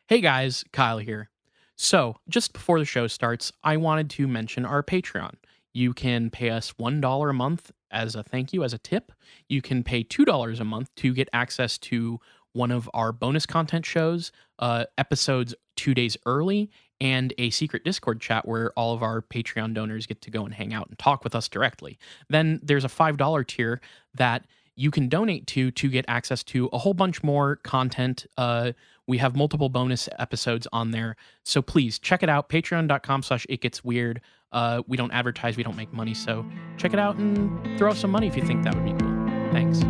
Hey guys, Kyle here. So, just before the show starts, I wanted to mention our Patreon. You can pay us $1 a month as a thank you, as a tip. You can pay $2 a month to get access to one of our bonus content shows, episodes 2 days early, and a secret Discord chat where all of our Patreon donors get to go and hang out and talk with us directly. Then there's a $5 tier that you can donate to get access to a whole bunch more content. We have multiple bonus episodes on there. So please check it out. Patreon.com/itgetsweird. We don't advertise, we don't make money. So check it out and throw us some money if you think that would be cool. Thanks.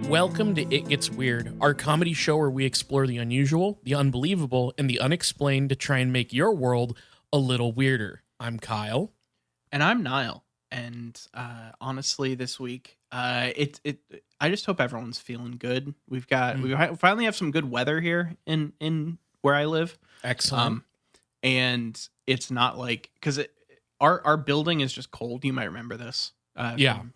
Welcome to It Gets Weird, our comedy show where we explore the unusual, the unbelievable, and the unexplained to try and make your world a little weirder. I'm Kyle. And I'm Nile. And honestly, this week, I just hope everyone's feeling good. We finally have some good weather here in where I live. Excellent. And it's not like, because our building is just cold. You might remember this.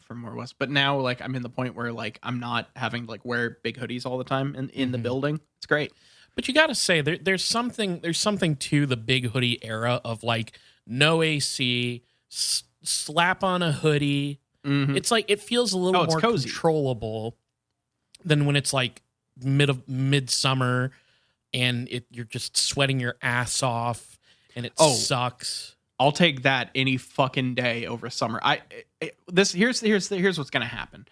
From more west, but now like I'm in the point where like I'm not having to like wear big hoodies all the time in the building. It's great. But you gotta say there's something to the big hoodie era of like no AC, slap on a hoodie. Mm-hmm. It's like it feels a little more cozy, controllable than when it's like midsummer and you're just sweating your ass off and it sucks. I'll take that any fucking day over summer. Here's what's gonna happen.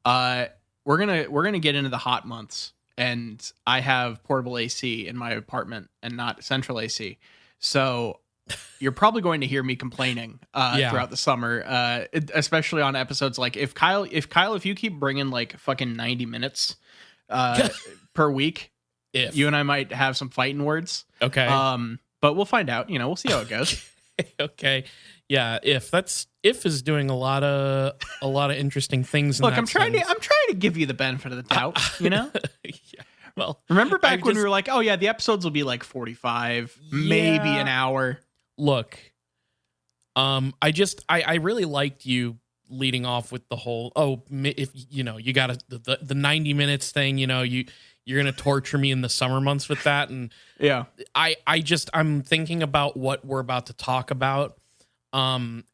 We're gonna get into the hot months, and I have portable AC in my apartment and not central AC. So you're probably going to hear me complaining throughout the summer, especially on episodes like if you keep bringing like fucking 90 minutes per week, you and I might have some fighting words. Okay. But we'll find out. We'll see how it goes. Okay. Yeah, if is doing a lot of interesting things. Look, I'm trying to give you the benefit of the doubt, Yeah. Well, remember back when we were like, oh yeah, the episodes will be like 45, maybe an hour. Look, I really liked you leading off with the whole, if you got the 90 minutes thing, you're going to torture me in the summer months with that. And yeah, I'm thinking about what we're about to talk about, and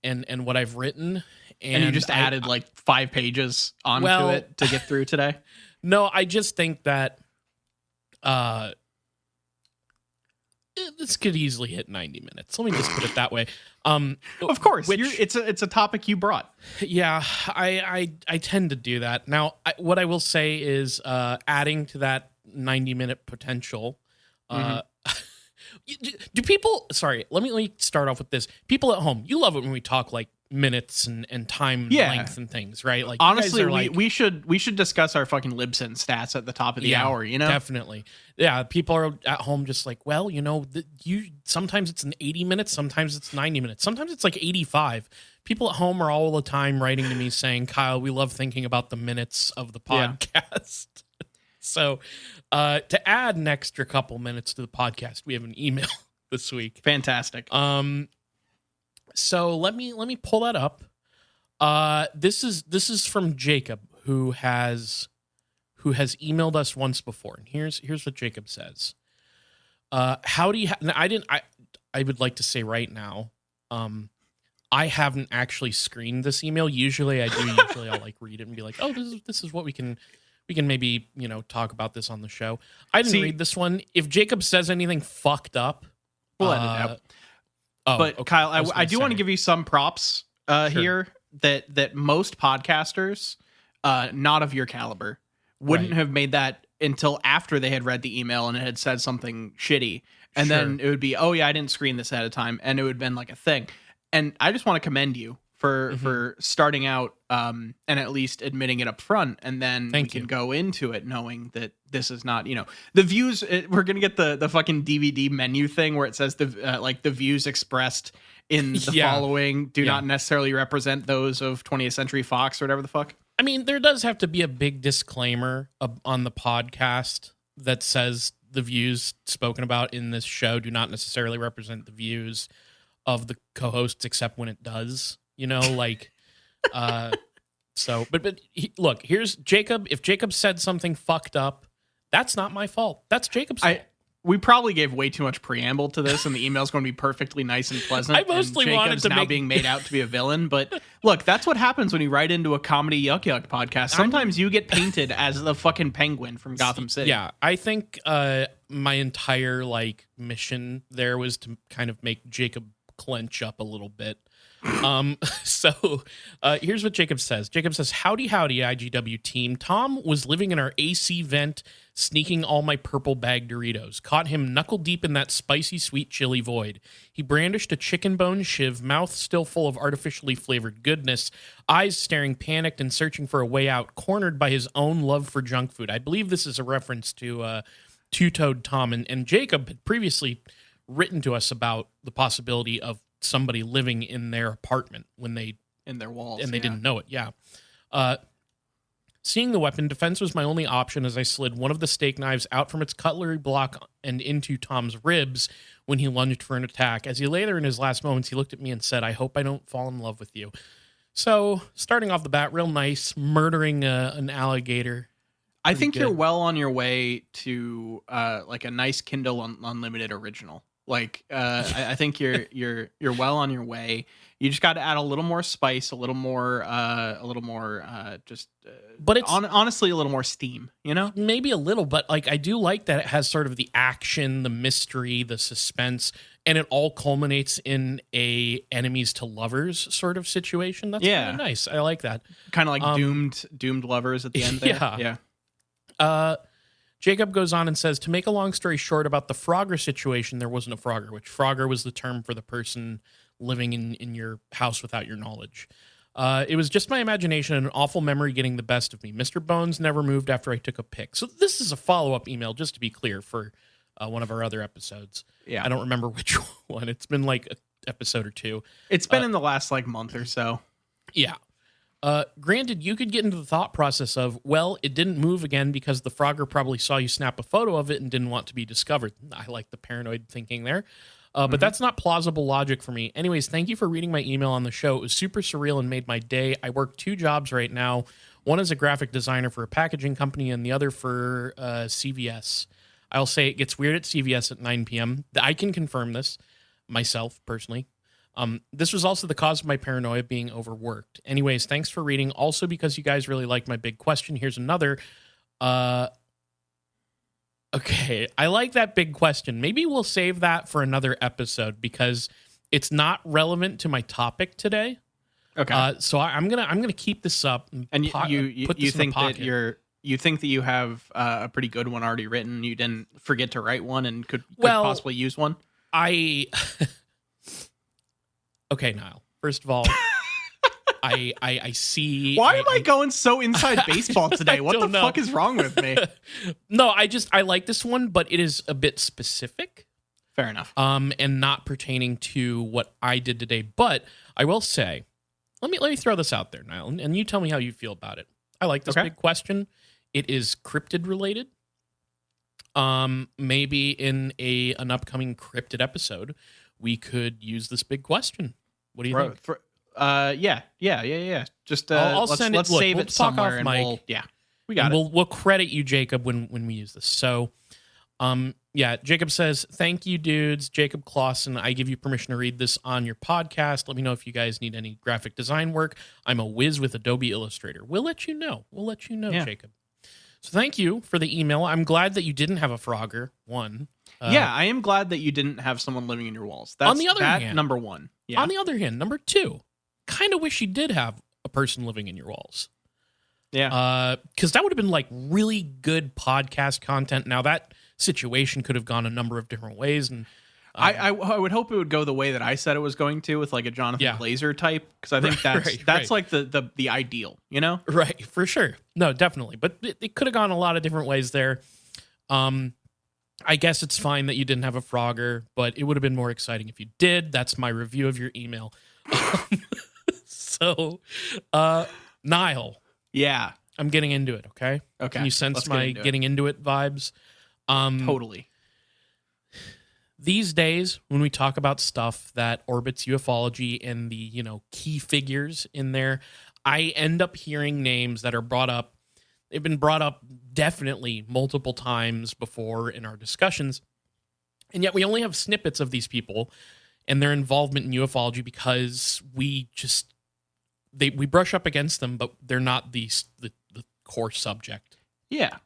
what I've written. And you just added like 5 pages onto it to get through today. No, I just think that, this could easily hit 90 minutes. Let me just put it that way. Of course, it's a topic you brought. Yeah, I tend to do that. Now, what I will say is, adding to that 90-minute potential. Do people? Sorry, let me start off with this. People at home, you love it when we talk like minutes and time length and things, right? Like honestly, we should discuss our fucking Libsyn stats at the top of the hour. Definitely. Yeah, people are at home just like, well, sometimes it's an 80 minutes, sometimes it's 90 minutes, sometimes it's like 85. People at home are all the time writing to me saying, Kyle, we love thinking about the minutes of the podcast. So to add an extra couple minutes to the podcast, we have an email this week. Fantastic. So let me pull that up. This is from Jacob, who has emailed us once before, and here's what Jacob says. How do you? I would like to say right now, I haven't actually screened this email. Usually I do. Usually I'll like read it and be like, oh, this is what we can maybe talk about this on the show. I didn't read this one. If Jacob says anything fucked up, we'll edit it out. But okay. Kyle, I do want to give you some props here that most podcasters, not of your caliber, wouldn't have made that until after they had read the email and it had said something shitty. And then it would be, oh yeah, I didn't screen this ahead of time. And it would have been like a thing. And I just want to commend you for starting out and at least admitting it up front. And then we can go into it knowing that this is not, the views. We're going to get the fucking DVD menu thing where it says the views expressed in the following do not necessarily represent those of 20th Century Fox or whatever the fuck. I mean, there does have to be a big disclaimer on the podcast that says the views spoken about in this show do not necessarily represent the views of the co-hosts, except when it does, like, look, here's Jacob. If Jacob said something fucked up, that's not my fault. That's Jacob's fault. We probably gave way too much preamble to this, and the email's going to be perfectly nice and pleasant. I mostly wanted to now being made out to be a villain, but look, that's what happens when you write into a comedy yuck podcast. Sometimes you get painted as the fucking penguin from Gotham City. Yeah, I think my entire mission there was to kind of make Jacob clench up a little bit. So here's what Jacob says. Jacob says, howdy, IGW team. Tom was living in our AC vent, sneaking all my purple bag Doritos. Caught him knuckle deep in that spicy sweet chili void. He brandished a chicken bone shiv, mouth still full of artificially flavored goodness, eyes staring panicked and searching for a way out, cornered by his own love for junk food. I believe this is a reference to Two-Toed Tom, and Jacob had previously written to us about the possibility of somebody living in their apartment in their walls, and they didn't know it. Yeah. Seeing the weapon, defense was my only option as I slid one of the steak knives out from its cutlery block and into Tom's ribs when he lunged for an attack. As he lay there in his last moments, he looked at me and said, I hope I don't fall in love with you. So starting off the bat, real nice, murdering an alligator. I think you're well on your way to a nice Kindle Unlimited original. I think you're well on your way. You just got to add a little more spice, a little more, but it's honestly a little more steam. Maybe a little, but I do like that it has sort of the action, the mystery, the suspense, and it all culminates in a enemies to lovers sort of situation. That's really nice. I like that. Kind of like doomed lovers at the end there. Yeah. Jacob goes on and says, to make a long story short about the Frogger situation, there wasn't a Frogger, which Frogger was the term for the person living in your house without your knowledge. It was just my imagination and an awful memory getting the best of me. Mr. Bones never moved after I took a pic. So this is a follow-up email, just to be clear, for one of our other episodes. Yeah. I don't remember which one. It's been like an episode or two. It's been in the last month or so. Yeah. Granted, you could get into the thought process of, well, it didn't move again because the Frogger probably saw you snap a photo of it and didn't want to be discovered. I like the paranoid thinking there. But that's not plausible logic for me. Anyways, thank you for reading my email on the show. It was super surreal and made my day. I work 2 jobs right now. One as a graphic designer for a packaging company and the other for CVS. I'll say it gets weird at CVS at 9 p.m. I can confirm this myself, personally. This was also the cause of my paranoia being overworked. Anyways, thanks for reading. Also, because you guys really like my big question, here's another. Okay, I like that big question. Maybe we'll save that for another episode because it's not relevant to my topic today. Okay. So I'm gonna keep this up. And you think that you think that you have a pretty good one already written. You didn't forget to write one and could possibly use one. Okay, Nile. First of all, I see. Why am I going so inside baseball today? What the fuck is wrong with me? No, I like this one, but it is a bit specific. Fair enough. And not pertaining to what I did today. But I will say, let me throw this out there, Nile, and you tell me how you feel about it. I like this big question. It is cryptid related. Maybe in an upcoming cryptid episode, we could use this big question. What do you think? Yeah. Just let's save it somewhere, and we got it. We'll credit you, Jacob, when we use this. So, Jacob says, "Thank you, dudes. Jacob Clausen, I give you permission to read this on your podcast. Let me know if you guys need any graphic design work. I'm a whiz with Adobe Illustrator. We'll let you know. Jacob. So thank you for the email. I'm glad that you didn't have a Frogger. One. I am glad that you didn't have someone living in your walls. That's, on the other hand, number one. Yeah. On the other hand, number 2, kind of wish you did have a person living in your walls. Yeah. Because that would have been really good podcast content. Now that situation could have gone a number of different ways, and I would hope it would go the way that I said it was going to, with a Jonathan Glazer type, because I think that's the ideal, Right, for sure. No, definitely. But it could have gone a lot of different ways there. I guess it's fine that you didn't have a Frogger, but it would have been more exciting if you did. That's my review of your email. So, Nile. Yeah. I'm getting into it, okay? Okay. Can you sense my getting into it vibes? Totally. These days, when we talk about stuff that orbits ufology and the, key figures in there, I end up hearing names that are brought up. They've been brought up definitely multiple times before in our discussions. And yet we only have snippets of these people and their involvement in ufology because we brush up against them, but they're not the core subject. Yeah.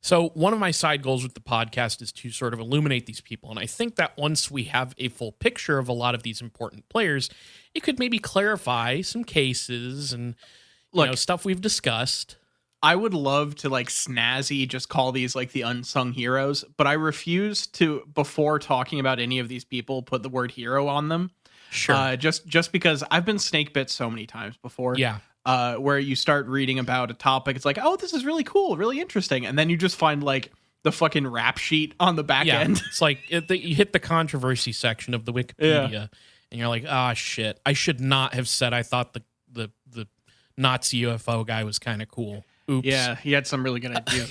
So one of my side goals with the podcast is to sort of illuminate these people. And I think that once we have a full picture of a lot of these important players, it could maybe clarify some cases and stuff we've discussed. I would love to snazzy just call these the unsung heroes, but I refuse to, before talking about any of these people, put the word hero on them. Sure. Just because I've been snake bit so many times before. Yeah. Where you start reading about a topic, it's like, oh, this is really cool, really interesting, and then you just find the fucking rap sheet on the back end. It's like you hit the controversy section of the Wikipedia, and you're like, ah, shit, I should not have said I thought the Nazi UFO guy was kind of cool. Oops. Yeah, he had some really good ideas.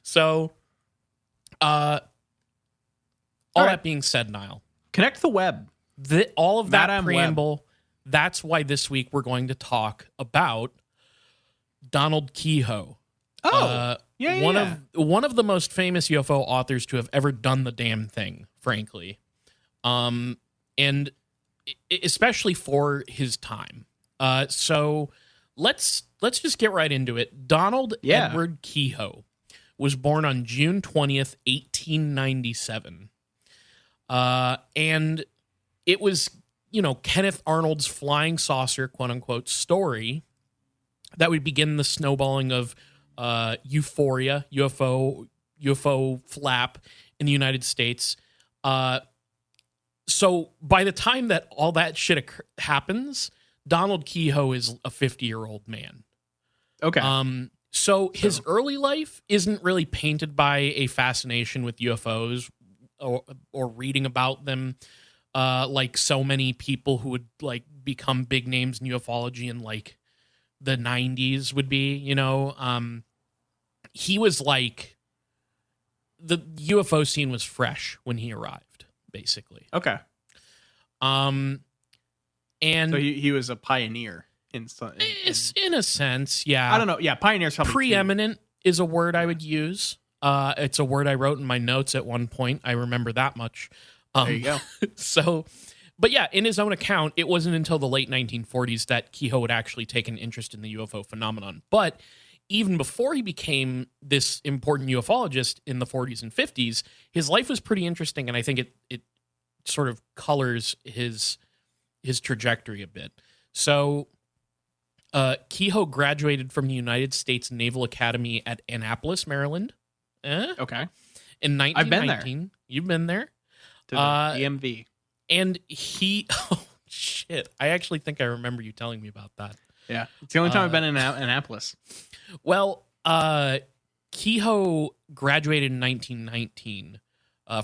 So, all that being said, Nile, connect the web. All of that Madame preamble. Web. That's why this week we're going to talk about Donald Keyhoe. One of the most famous UFO authors to have ever done the damn thing, frankly, and especially for his time. So let's just get right into it. Donald Edward Keyhoe was born on June 20th, 1897, and it was Kenneth Arnold's flying saucer, quote unquote, story that would begin the snowballing of euphoria, UFO flap in the United States. So by the time that all that shit happens, Donald Keyhoe is a 50-year-old man. Okay. So his early life isn't really painted by a fascination with UFOs or reading about them. Like so many people who would become big names in ufology in the 90s would be, he was the UFO scene was fresh when he arrived, basically. Okay. And so he was a pioneer in a sense, yeah. I don't know. Yeah, pioneer's probably preeminent is a word I would use. It's a word I wrote in my notes at one point. I remember that much. There you go. So, but yeah, in his own account, it wasn't until the late 1940s that Keyhoe would actually take an interest in the UFO phenomenon. But even before he became this important ufologist in the 40s and 50s, his life was pretty interesting, and I think it sort of colors his trajectory a bit. So, Keyhoe graduated from the United States Naval Academy at Annapolis, Maryland. Okay. In 1919. I've been there. You've been there? To the DMV. And oh shit, I actually think I remember you telling me about that. Yeah, it's the only time I've been in Annapolis. Well, Keyhoe graduated in 1919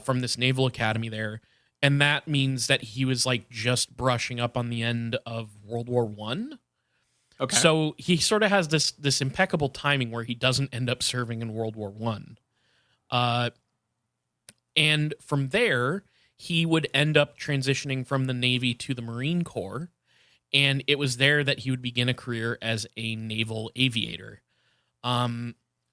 from this Naval Academy there, and that means that he was just brushing up on the end of World War I. Okay. So he sort of has this impeccable timing where he doesn't end up serving in World War I. And from there, he would end up transitioning from the Navy to the Marine Corps, and it was there that he would begin a career as a naval aviator.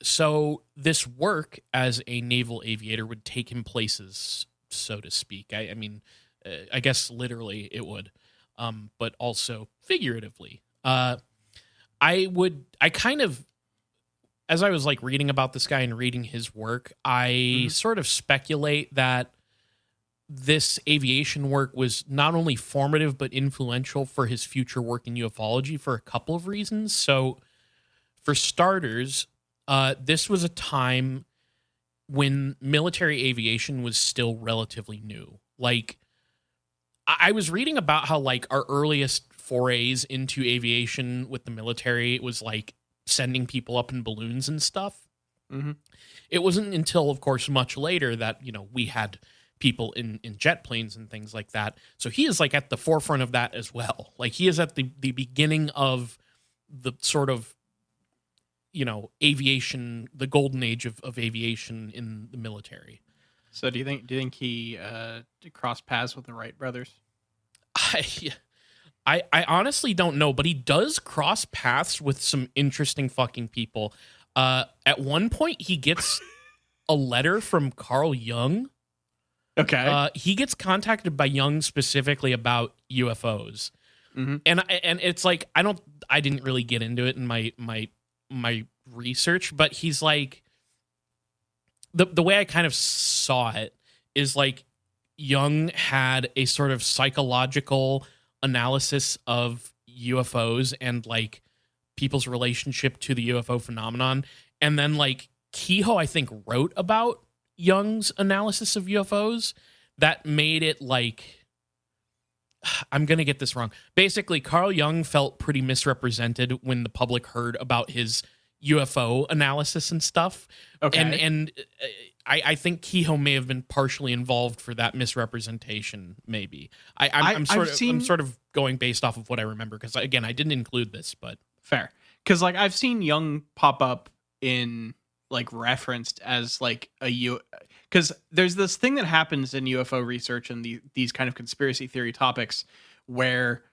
So this work as a naval aviator would take him places, so to speak. I mean, I guess literally it would, but also figuratively. As I was reading about this guy and reading his work, I sort of speculate that this aviation work was not only formative but influential for his future work in ufology for a couple of reasons. So, for starters, this was a time when military aviation was still relatively new. I was reading about how our earliest forays into aviation with the military was sending people up in balloons and stuff. Mm-hmm. It wasn't until, of course, much later that, we had people in jet planes and things like that. So he is at the forefront of that as well. He is at the beginning of the sort of aviation, the golden age of aviation in the military. So do you think he crossed paths with the Wright brothers? I honestly don't know, but he does cross paths with some interesting fucking people. At one point, he gets a letter from Carl Jung. Okay. He gets contacted by Jung specifically about UFOs. Mm-hmm. And it's like, I didn't really get into it in my research, but he's like, the way I kind of saw it is like Jung had a sort of psychological analysis of UFOs and like people's relationship to the UFO phenomenon. And then like Keyhoe, I think, wrote about Jung's analysis of UFOs that made it like, I'm going to get this wrong. Basically, Carl Jung felt pretty misrepresented when the public heard about his UFO analysis and stuff. Okay. And I think Keyhoe may have been partially involved for that misrepresentation, maybe. I'm sort of going based off of what I remember, because, again, I didn't include this, but... Fair. Because, like, I've seen Jung pop up in, like, referenced as, like, because there's this thing that happens in UFO research and these kind of conspiracy theory topics where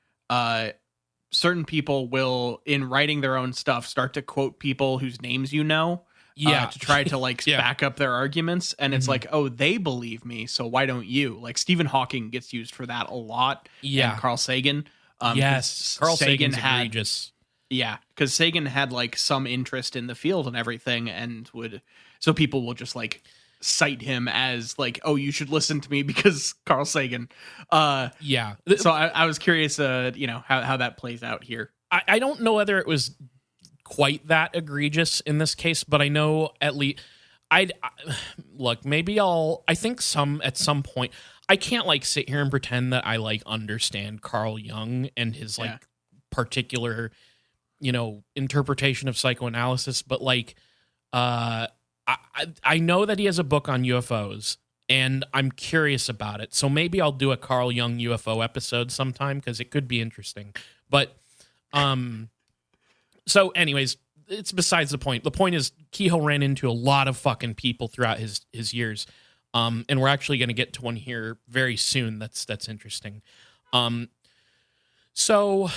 certain people will, in writing their own stuff, start to quote people whose names to try to like back up their arguments. And it's like, oh, they believe me, so why don't you? Like Stephen Hawking gets used for that a lot. Yeah. And Carl Sagan. Yes. Carl Sagan's egregious. Yeah. Because Sagan had like some interest in the field and everything, and so people will just like cite him as like, oh, you should listen to me because Carl Sagan. Yeah. So I was curious, how that plays out here. I don't know whether it was quite that egregious in this case, but I know at least look, maybe I think at some point, I can't like sit here and pretend that I like understand Carl Jung and his like particular, interpretation of psychoanalysis, but like, I know that he has a book on UFOs and I'm curious about it. So maybe I'll do a Carl Jung UFO episode sometime, because it could be interesting, but, so anyways, it's besides the point. The point is Keyhoe ran into a lot of fucking people throughout his years. And we're actually going to get to one here very soon. That's interesting. So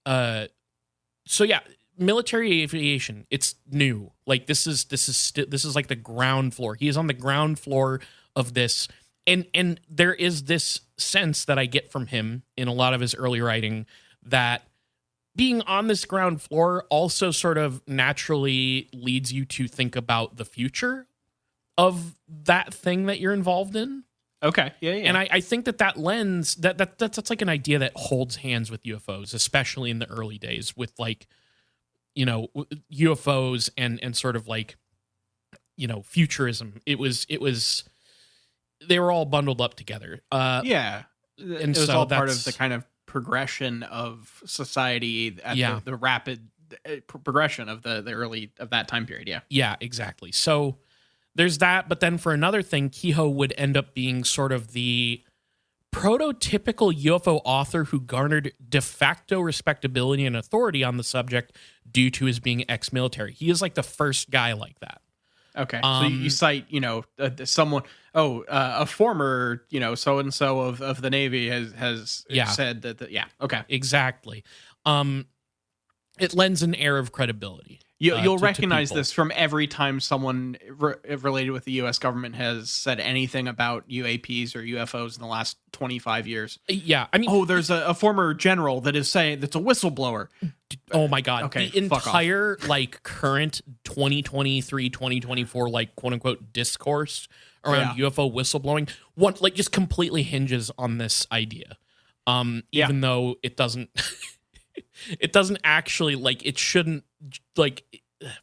yeah, military aviation, it's new. Like this is like the ground floor. He is on the ground floor of this. And there is this sense that I get from him in a lot of his early writing that being on this ground floor also sort of naturally leads you to think about the future of that thing that you're involved in. Okay. Yeah. And I think that lens, that's like an idea that holds hands with UFOs, especially in the early days with like, UFOs and sort of like, futurism. It was they were all bundled up together. Yeah. And it was all part of the kind of progression of society at the rapid progression of the early of that time period. Yeah, exactly. So there's that, but then for another thing, Keyhoe would end up being sort of the prototypical UFO author who garnered de facto respectability and authority on the subject due to his being ex-military. He is like the first guy like that. Okay. So you cite, someone, a former, so-and-so of the Navy has said that. Yeah. Okay. Exactly. It lends an air of credibility. You'll recognize this from every time someone related with the U.S. government has said anything about UAPs or UFOs in the last 25 years. Yeah. I mean, there's a former general that is saying that's a whistleblower. Oh my God. Okay, the entire like current 2023, 2024, like quote unquote discourse around UFO whistleblowing, just completely hinges on this idea. Even though it doesn't, it doesn't actually like, it shouldn't like,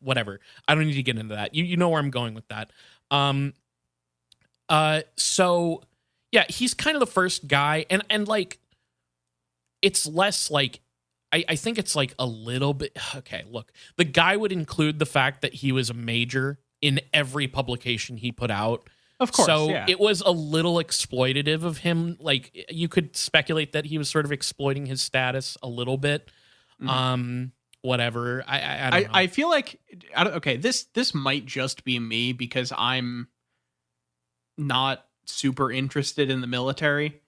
whatever. I don't need to get into that. You know where I'm going with that. So yeah, he's kind of the first guy and like, it's less like, I think it's like a little bit, okay, look, the guy would include the fact that he was a major in every publication he put out. Of course. So it was a little exploitative of him. Like you could speculate that he was sort of exploiting his status a little bit. whatever. I don't know. I feel like okay, this might just be me because I'm not super interested in the military,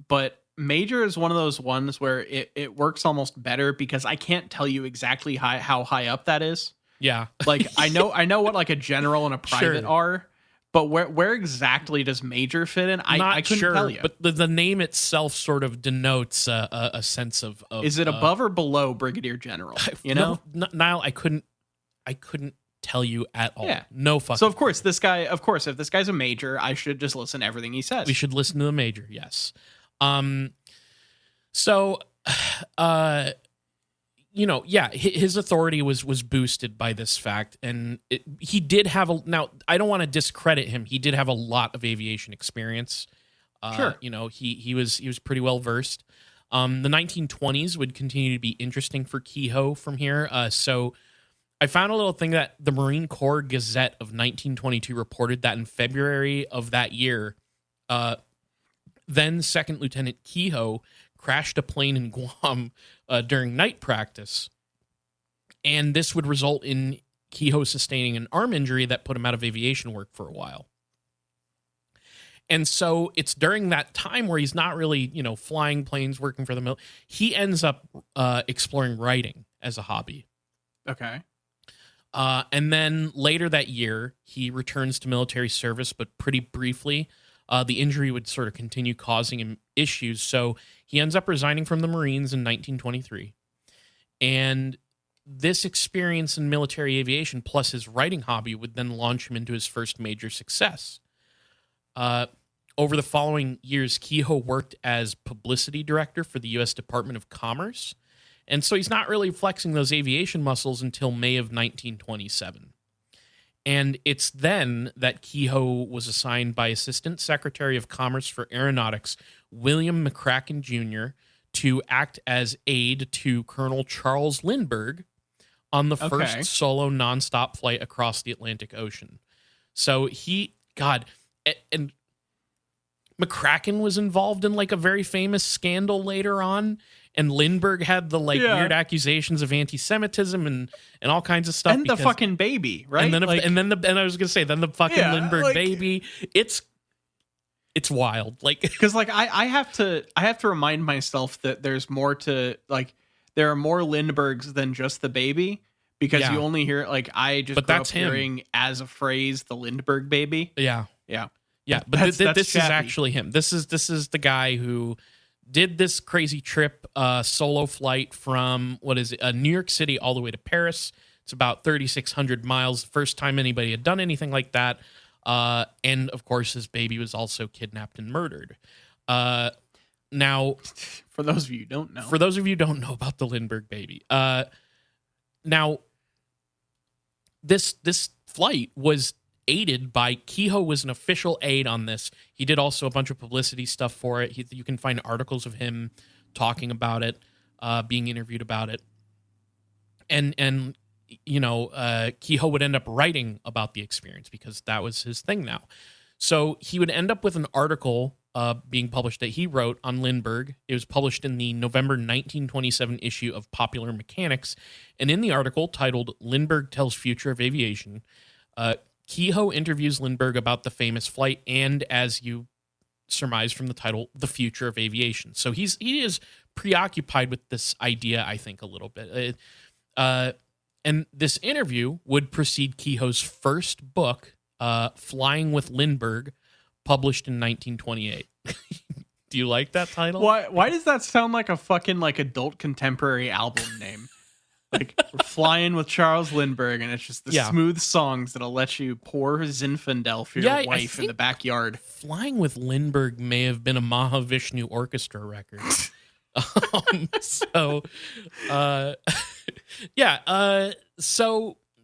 but Major is one of those ones where it works almost better because I can't tell you exactly how high up that is. Yeah. Like I know what like a general and a private Sure. are, but where exactly does Major fit in? I couldn't tell you. But the name itself sort of denotes a sense of is it above or below Brigadier General? You know, no, Nile, I couldn't tell you at all. Yeah. No fucking. So of course if this guy's a major, I should just listen to everything he says. We should listen to the major. Yes. So, his authority was boosted by this fact, and he did have now, I don't want to discredit him. He did have a lot of aviation experience. Sure. He was pretty well versed. The 1920s would continue to be interesting for Keyhoe from here. So I found a little thing that the Marine Corps Gazette of 1922 reported that in February of that year, then Second Lieutenant Keyhoe crashed a plane in Guam during night practice. And this would result in Keyhoe sustaining an arm injury that put him out of aviation work for a while. And so it's during that time where he's not really, flying planes, working for the military. He ends up exploring writing as a hobby. Okay. And then later that year, he returns to military service, but pretty briefly. The injury would sort of continue causing him issues. So he ends up resigning from the Marines in 1923. And this experience in military aviation plus his writing hobby would then launch him into his first major success. Over the following years, Keyhoe worked as publicity director for the U.S. Department of Commerce. And so he's not really flexing those aviation muscles until May of 1927. And it's then that Keyhoe was assigned by Assistant Secretary of Commerce for Aeronautics, William McCracken Jr., to act as aide to Colonel Charles Lindbergh on the first solo nonstop flight across the Atlantic Ocean. So and McCracken was involved in like a very famous scandal later on. And Lindbergh had the weird accusations of anti-Semitism and all kinds of stuff. And the fucking baby, right? And then I was gonna say, then the fucking Lindbergh baby. It's wild. Because I have to remind myself that there's more to there are more Lindberghs than just the baby. Because you only hear I just grew up hearing as a phrase the Lindbergh baby. Yeah. Yeah. But this is actually him. This is the guy who did this crazy trip, solo flight from, New York City all the way to Paris. It's about 3,600 miles. First time anybody had done anything like that. And, of course, his baby was also kidnapped and murdered. Now... For those of you who don't know. For those of you who don't know about the Lindbergh baby. Now, this flight was aided by Keyhoe was an official aide on this. He did also a bunch of publicity stuff for it. You can find articles of him talking about it, being interviewed about it. And Keyhoe would end up writing about the experience because that was his thing now. So he would end up with an article being published that he wrote on Lindbergh. It was published in the November 1927 issue of Popular Mechanics. And in the article titled Lindbergh Tells Future of Aviation, Keyhoe interviews Lindbergh about the famous flight and, as you surmise from the title, the future of aviation. So he is preoccupied with this idea, I think, a little bit. And this interview would precede Keyhoe's first book, Flying with Lindbergh, published in 1928. Do you like that title? Why does that sound like a fucking adult contemporary album name? We're flying with Charles Lindbergh, and it's just the smooth songs that'll let you pour Zinfandel for your wife in the backyard. Flying with Lindbergh may have been a Mahavishnu Orchestra record. So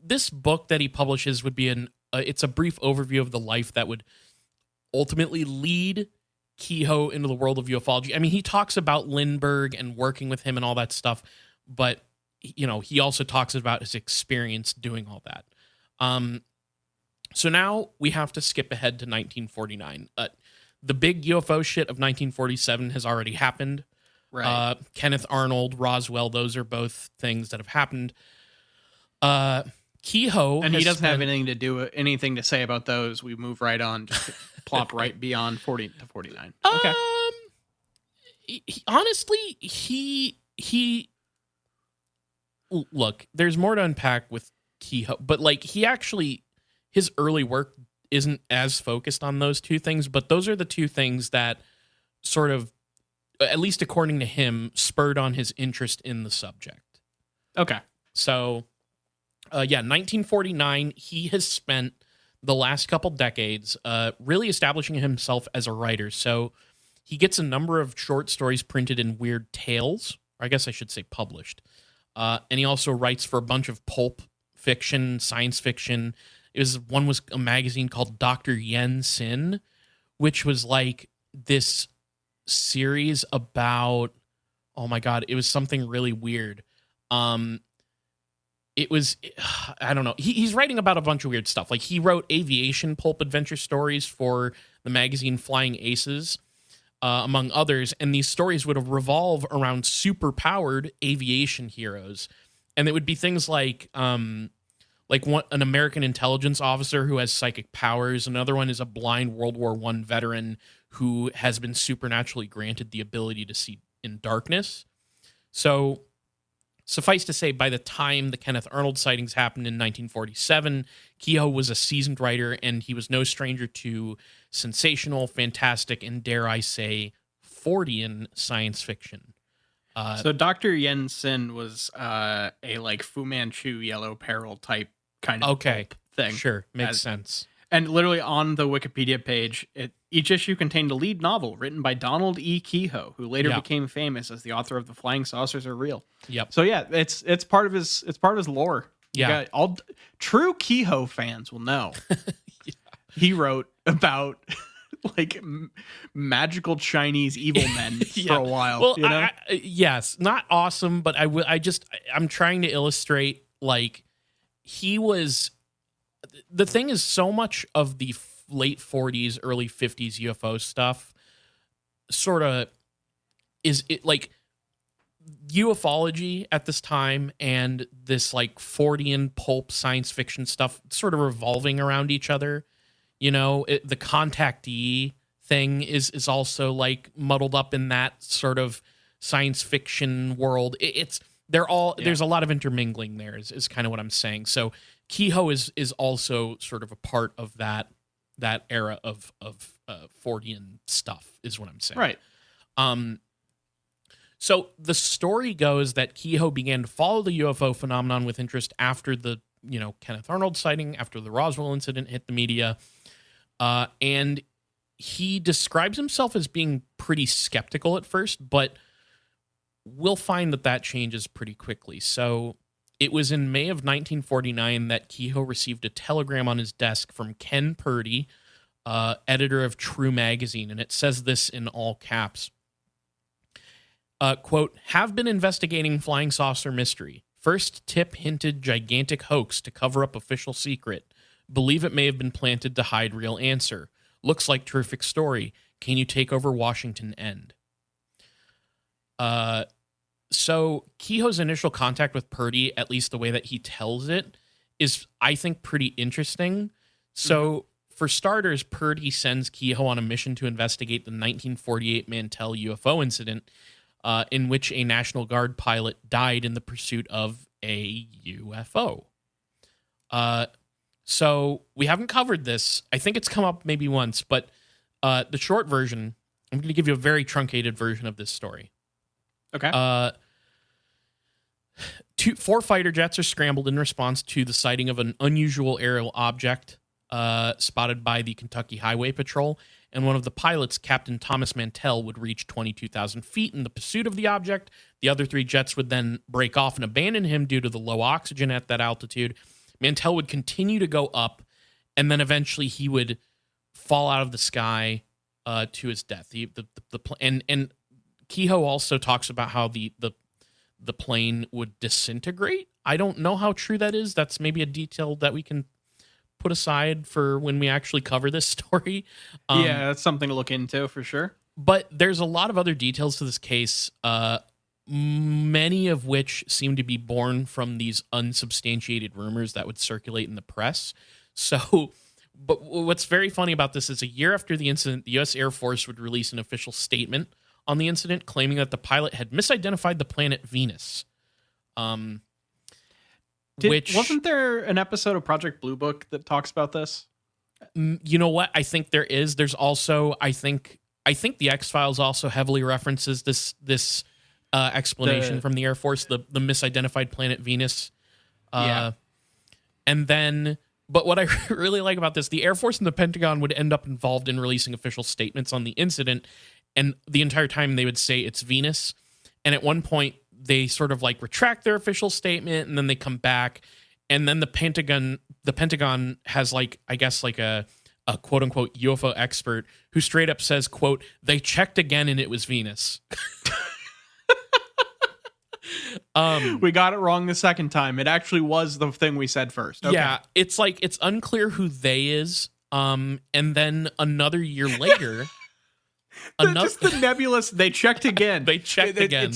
this book that he publishes would be it's a brief overview of the life that would ultimately lead Keyhoe into the world of ufology. I mean, he talks about Lindbergh and working with him and all that stuff, but he also talks about his experience doing all that. So now we have to skip ahead to 1949. The big UFO shit of 1947 has already happened. Right. Kenneth Arnold, Roswell, those are both things that have happened. Keyhoe, and he doesn't have anything to say about those. We move right on, just plop right beyond 40 to 49. Okay. Honestly, he look, there's more to unpack with Keyhoe, but like his early work isn't as focused on those two things, but those are the two things that sort of, at least according to him, spurred on his interest in the subject. Okay. So, 1949, he has spent the last couple decades really establishing himself as a writer. So he gets a number of short stories printed in Weird Tales, or I guess I should say published. And he also writes for a bunch of pulp fiction, science fiction. One was a magazine called Dr. Yen Sin, which was like this series about, oh my God, it was something really weird. It was, I don't know. He's writing about a bunch of weird stuff. Like he wrote aviation pulp adventure stories for the magazine Flying Aces, among others. And these stories would revolve around super-powered aviation heroes. And it would be things like an American intelligence officer who has psychic powers. Another one is a blind World War I veteran who has been supernaturally granted the ability to see in darkness. So suffice to say, by the time the Kenneth Arnold sightings happened in 1947, Keyhoe was a seasoned writer, and he was no stranger to sensational, fantastic, and dare I say, Fordian science fiction. So Dr. Yen Sin was a like Fu Manchu Yellow Peril type kind of thing. Sure, makes sense. And literally on the Wikipedia page, each issue contained a lead novel written by Donald E. Keyhoe, who later became famous as the author of The Flying Saucers Are Real. Yep. So yeah, it's part of his lore. Yeah. All true Keyhoe fans will know. He wrote about like magical Chinese evil men for a while. Well, you know? yes, not awesome, but I'm trying to illustrate like he was. The thing is, so much of the late 40s, early 50s UFO stuff sort of is it like ufology at this time and this like Fordian pulp science fiction stuff sort of revolving around each other. You know, the contactee thing is also like muddled up in that sort of science fiction world. There's a lot of intermingling there is kind of what I'm saying. So Keyhoe is also sort of a part of that era of Fordian stuff is what I'm saying. Right. So the story goes that Keyhoe began to follow the UFO phenomenon with interest after the Kenneth Arnold sighting, after the Roswell incident hit the media, and he describes himself as being pretty skeptical at first, but we'll find that changes pretty quickly. So it was in May of 1949 that Keyhoe received a telegram on his desk from Ken Purdy, editor of True Magazine, and it says this in all caps. Quote, have been investigating flying saucer mystery. First tip hinted gigantic hoax to cover up official secret. Believe it may have been planted to hide real answer. Looks like terrific story. Can you take over Washington End? So Keyhoe's initial contact with Purdy, at least the way that he tells it, is, I think, pretty interesting. So for starters, Purdy sends Keyhoe on a mission to investigate the 1948 Mantell UFO incident, in which a National Guard pilot died in the pursuit of a UFO. So we haven't covered this. I think it's come up maybe once, but the short version, I'm going to give you a very truncated version of this story. Okay. 4 fighter jets are scrambled in response to the sighting of an unusual aerial object spotted by the Kentucky Highway Patrol, and one of the pilots, Captain Thomas Mantell, would reach 22,000 feet in the pursuit of the object. The other 3 jets would then break off and abandon him due to the low oxygen at that altitude. Mantell would continue to go up, and then eventually he would fall out of the sky to his death. And Keyhoe also talks about how the plane would disintegrate. I don't know how true that is. That's maybe a detail that we can put aside for when we actually cover this story. Yeah, that's something to look into for sure. But there's a lot of other details to this case, many of which seem to be born from these unsubstantiated rumors that would circulate in the press. So, but what's very funny about this is a year after the incident, the U.S. Air Force would release an official statement on the incident claiming that the pilot had misidentified the planet Venus. Wasn't there an episode of Project Blue Book that talks about this? You know what? I think there is. There's also, I think the X-Files also heavily references this explanation from the Air Force, the misidentified planet Venus. And then, but what I really like about this, the Air Force and the Pentagon would end up involved in releasing official statements on the incident, and the entire time they would say it's Venus. And at one point, they sort of like retract their official statement, and then they come back, and then the Pentagon has like, I guess like a quote unquote UFO expert who straight up says, quote, "They checked again and it was Venus." We got it wrong the second time. It actually was the thing we said first. Okay. Yeah, it's like it's unclear who they is. And then another year later, just the nebulous. They checked again. They checked again.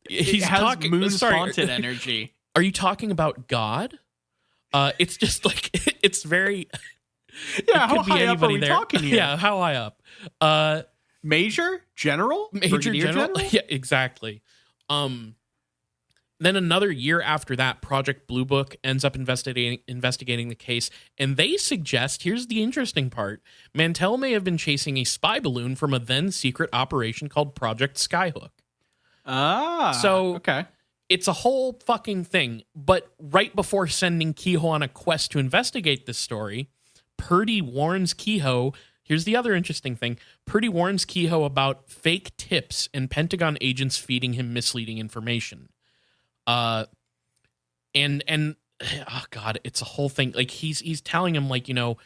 He's talking moon's haunted energy. Are you talking about God? It's just like it's very. Yeah, how high up are we talking here? Yeah, how high up? Major general, general. Yeah, exactly. Then another year after that, Project Blue Book ends up investigating the case, and they suggest, here's the interesting part, Mantell may have been chasing a spy balloon from a then secret operation called Project Skyhook. Okay. It's a whole fucking thing. But right before sending Keyhoe on a quest to investigate this story, Purdy warns Keyhoe. Here's the other interesting thing. Purdy warns Keyhoe about fake tips and Pentagon agents feeding him misleading information. Oh God, it's a whole thing. Like he's telling him, like, you know,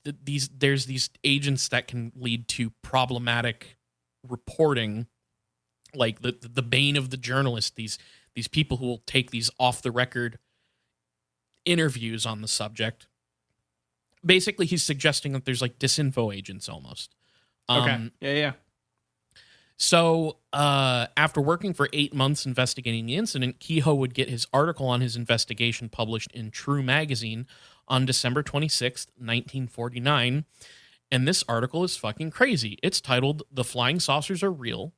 there's these agents that can lead to problematic reporting, like the bane of the journalist. These people who will take these off the record interviews on the subject. Basically, he's suggesting that there's like disinfo agents almost. Okay. Yeah. So after working for 8 months investigating the incident, Keyhoe would get his article on his investigation published in True magazine on December 26th, 1949. And this article is fucking crazy. It's titled "The Flying Saucers Are Real."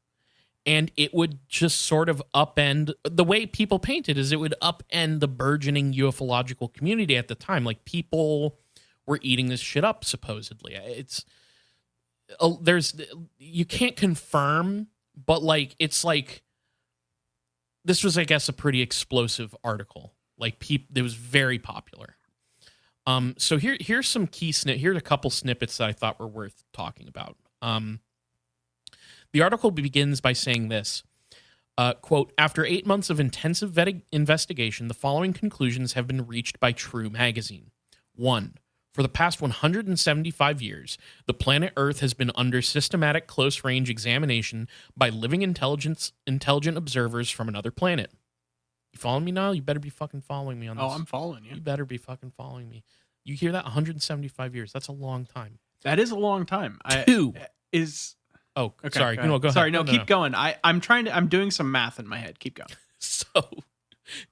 And it would just sort of upend, the way people paint it is it would upend the burgeoning ufological community at the time. Like, people were eating this shit up, supposedly. You can't confirm, but like, it's like, this was, I guess, a pretty explosive article. Like, it was very popular. So here's some key here's a couple snippets that I thought were worth talking about. The article begins by saying this, quote, "After 8 months of intensive investigation, the following conclusions have been reached by True magazine. 1. For the past 175 years, the planet Earth has been under systematic close-range examination by living intelligent observers from another planet." You following me now? You better be fucking following me on this. Oh, I'm following you. You better be fucking following me. You hear that? 175 years. That's a long time. That is a long time. 2. Oh, okay, sorry. Go ahead. Go sorry, ahead. No, keep going. I'm doing some math in my head. Keep going. So,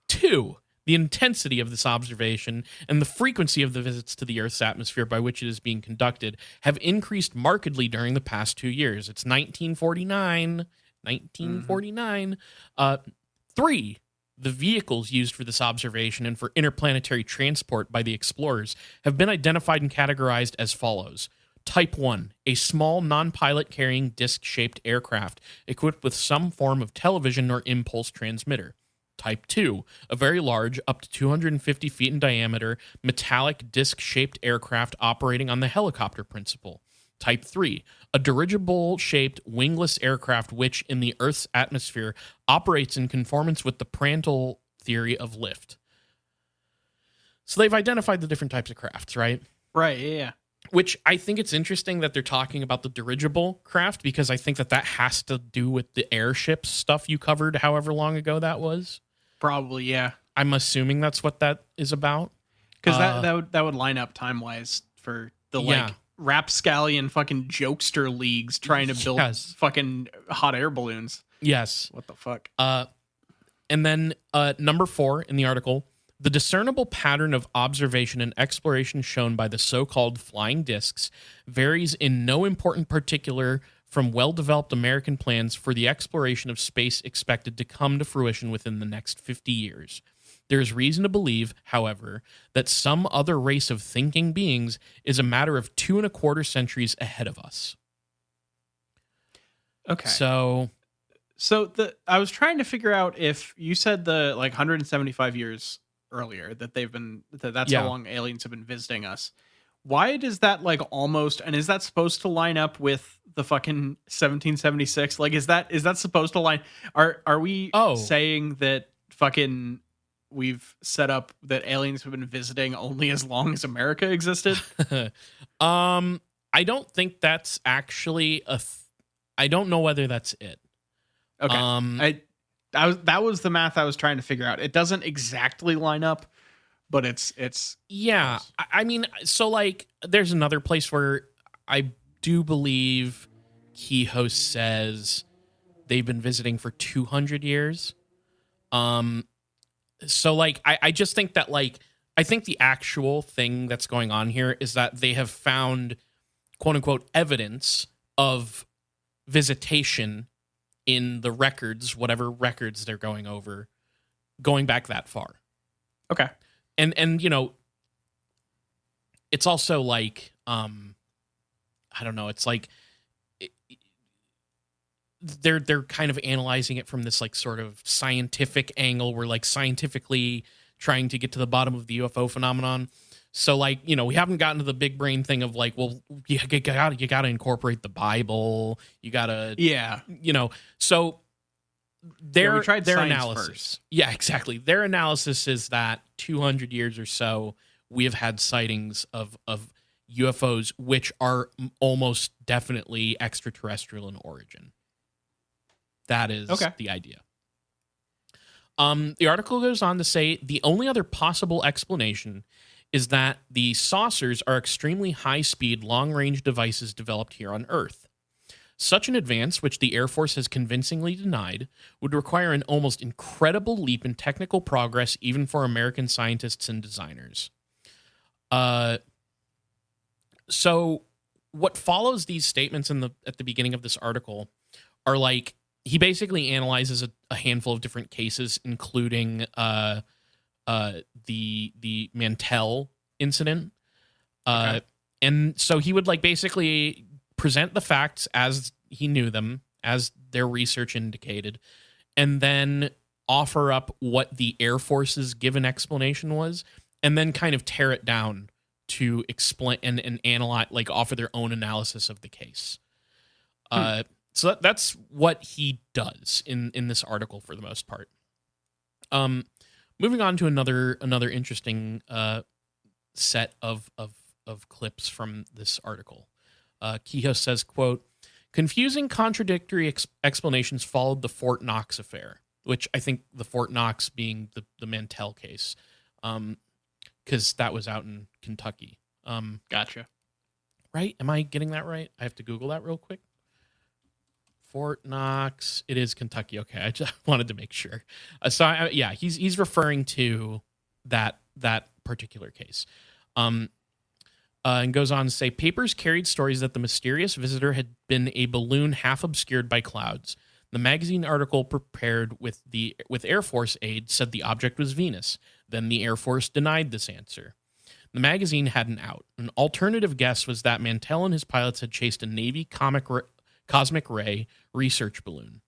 2, the intensity of this observation and the frequency of the visits to the Earth's atmosphere by which it is being conducted have increased markedly during the past 2 years. It's 1949. 3, the vehicles used for this observation and for interplanetary transport by the explorers have been identified and categorized as follows. Type 1, a small non-pilot carrying disc-shaped aircraft equipped with some form of television or impulse transmitter. Type 2, a very large, up to 250 feet in diameter, metallic disc-shaped aircraft operating on the helicopter principle. Type 3, a dirigible-shaped wingless aircraft which, in the Earth's atmosphere, operates in conformance with the Prandtl theory of lift. So they've identified the different types of crafts, right? Right, yeah. Which I think it's interesting that they're talking about the dirigible craft, because I think that has to do with the airship stuff you covered however long ago that was. Probably, yeah. I'm assuming that's what that is about. Because that would line up time-wise for the rapscallion fucking jokester leagues trying to build fucking hot air balloons. Yes. What the fuck? And then number 4 in the article, the discernible pattern of observation and exploration shown by the so-called flying discs varies in no important particular from well-developed American plans for the exploration of space expected to come to fruition within the next 50 years. There is reason to believe, however, that some other race of thinking beings is a matter of 2.25 centuries ahead of us. Okay. So I was trying to figure out if you said the 175 years earlier that that's how long aliens have been visiting us. Why does that almost, and is that supposed to line up with the fucking 1776? Is that supposed to line? Are we saying that fucking we've set up that aliens have been visiting only as long as America existed? I don't think that's actually I don't know whether that's it. Okay. That was the math I was trying to figure out. It doesn't exactly line up, but it's yeah. close. I mean, so there's another place where I do believe Keyhoe says they've been visiting for 200 years. So I just think that I think the actual thing that's going on here is that they have found quote unquote evidence of visitation in the records, whatever records they're going over, going back that far. Okay. And it's also I don't know, it's they're kind of analyzing it from this sort of scientific angle. We're scientifically trying to get to the bottom of the UFO phenomenon. So we haven't gotten to the big brain thing of well, you gotta incorporate the Bible. You gotta, so their analysis first. Yeah, exactly. Their analysis is that 200 years or so, we have had sightings of UFOs, which are almost definitely extraterrestrial in origin. That is the idea. The article goes on to say the only other possible explanation is that the saucers are extremely high-speed, long-range devices developed here on Earth. Such an advance, which the Air Force has convincingly denied, would require an almost incredible leap in technical progress even for American scientists and designers. So what follows these statements at the beginning of this article are he basically analyzes a handful of different cases, including the Mantell incident. And so he would basically present the facts as he knew them, as their research indicated, and then offer up what the Air Force's given explanation was, and then kind of tear it down to explain and analyze, offer their own analysis of the case. So that's what he does in this article for the most part. Moving on to another interesting set of clips from this article. Keyhoe says, quote, confusing contradictory explanations followed the Fort Knox affair, which I think the Fort Knox being the Mantell case, because that was out in Kentucky. Gotcha. Right? Am I getting that right? I have to Google that real quick. Fort Knox. It is Kentucky. Okay, I just wanted to make sure. He's referring to that particular case. And goes on to say, papers carried stories that the mysterious visitor had been a balloon half obscured by clouds. The magazine article prepared with Air Force aid said the object was Venus. Then the Air Force denied this answer. The magazine had an out. An alternative guess was that Mantell and his pilots had chased a Navy cosmic ray research balloon.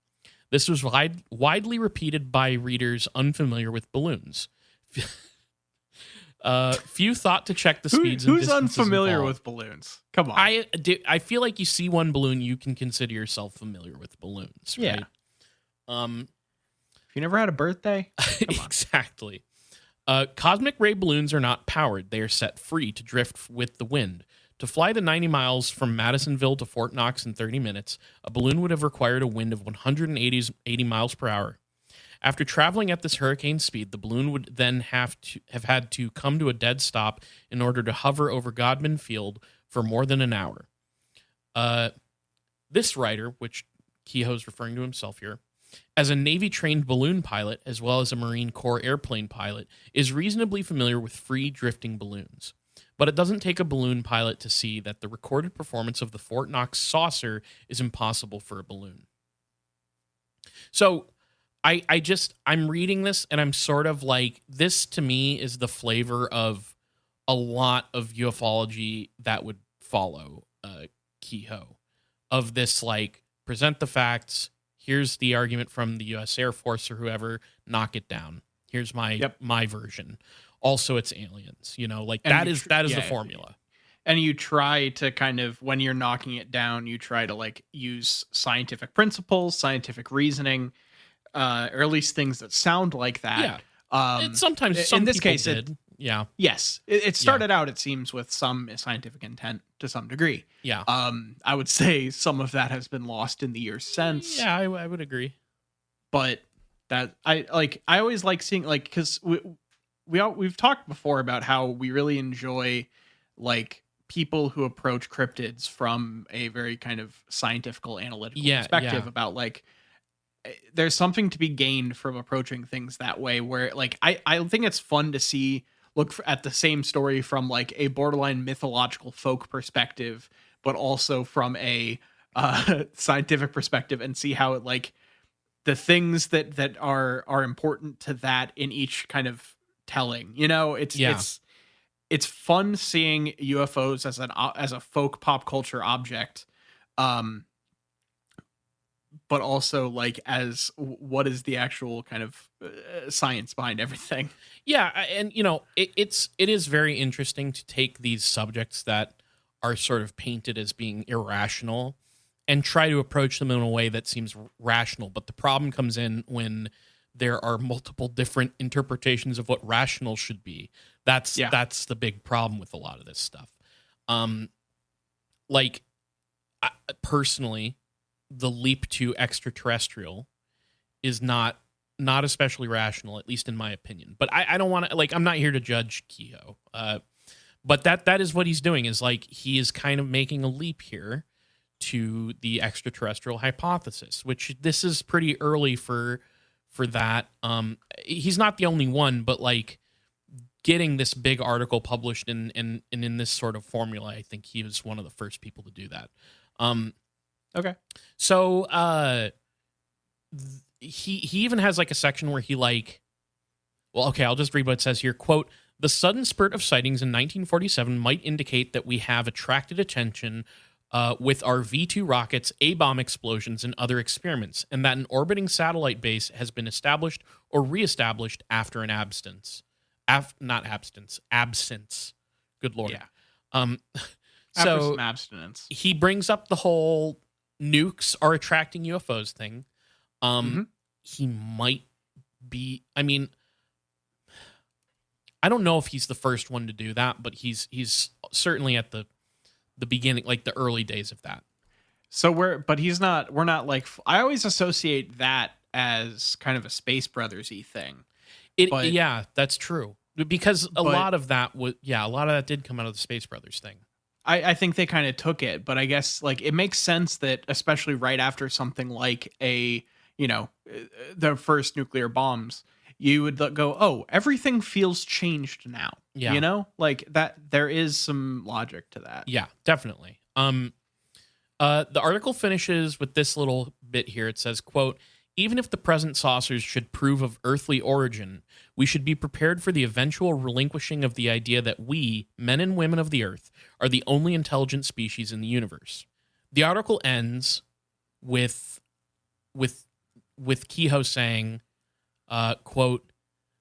This was widely repeated by readers unfamiliar with balloons. Few thought to check the speeds and distances Who's unfamiliar involved. With balloons? Come on. I feel like you see one balloon, you can consider yourself familiar with balloons, right? Yeah. If you never had a birthday, come on. Exactly. Cosmic ray balloons are not powered. They are set free to drift with the wind. To fly the 90 miles from Madisonville to Fort Knox in 30 minutes, a balloon would have required a wind of 180 miles per hour. After traveling at this hurricane speed, the balloon would then have had to come to a dead stop in order to hover over Godman Field for more than an hour. This writer, which Keyhoe is referring to himself here, as a Navy-trained balloon pilot as well as a Marine Corps airplane pilot, is reasonably familiar with free drifting balloons. But it doesn't take a balloon pilot to see that the recorded performance of the Fort Knox saucer is impossible for a balloon. So I'm reading this and I'm sort of like, this to me is the flavor of a lot of ufology that would follow Keyhoe. Of this, like, present the facts, here's the argument from the U.S. Air Force or whoever, knock it down. Here's my version. Also, it's aliens, like and that is the formula. And you try to kind of, when you're knocking it down, you try to like use scientific principles, scientific reasoning, or at least things that sound like that. Yeah. Sometimes in this case, yeah. Yes. It started out, it seems, with some scientific intent to some degree. Yeah. I would say some of that has been lost in the years since. Yeah, I would agree. But that I always like seeing, like, because we've talked before about how we really enjoy like people who approach cryptids from a very kind of scientific analytical perspective about like there's something to be gained from approaching things that way, where like I think it's fun to look at the same story from like a borderline mythological folk perspective, but also from a scientific perspective, and see how it like the things that are important to that in each kind of telling. It's fun seeing UFOs as a folk pop culture object, but also like as what is the actual kind of science behind everything. Yeah, and it is very interesting to take these subjects that are sort of painted as being irrational and try to approach them in a way that seems rational. But the problem comes in when there are multiple different interpretations of what rational should be. That's the big problem with a lot of this stuff. Personally, the leap to extraterrestrial is not especially rational, at least in my opinion. But I don't want to, like, I'm not here to judge Keyhoe. But that is what he's doing, is like he is kind of making a leap here to the extraterrestrial hypothesis, which this is pretty early for that. He's not the only one, but like getting this big article published in this sort of formula, I think he was one of the first people to do that. Okay. So he even has like a section where he like, well, okay, I'll just read what it says here. Quote, "The sudden spurt of sightings in 1947 might indicate that we have attracted attention with our V-2 rockets, A-bomb explosions, and other experiments, and that an orbiting satellite base has been established or reestablished after an absence. Absence. Good Lord. Yeah. After some abstinence. He brings up the whole nukes are attracting UFOs thing. He might be, I mean, I don't know if he's the first one to do that, but he's certainly at the beginning, like the early days of that. So we're not like, I always associate that as kind of a Space Brothers-y thing. Yeah, that's true. Because a lot of that did come out of the Space Brothers thing. I think they kind of took it, but I guess like it makes sense that especially right after something like the first nuclear bombs, you would go, oh, everything feels changed now. Yeah. Like that, there is some logic to that. Yeah, definitely. The article finishes with this little bit here. It says, quote, "Even if the present saucers should prove of earthly origin, we should be prepared for the eventual relinquishing of the idea that we, men and women of the earth, are the only intelligent species in the universe." The article ends with Keyhoe saying, quote,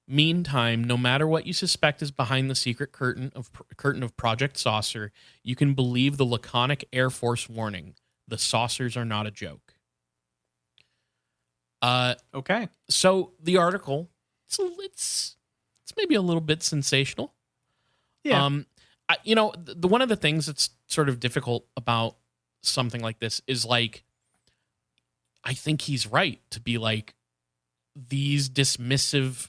"Meantime, no matter what you suspect is behind the secret curtain of Project Saucer, you can believe the laconic Air Force warning: the saucers are not a joke." Okay. So the article, it's maybe a little bit sensational. Yeah. One of the things that's sort of difficult about something like this is like, I think he's right to be like, these dismissive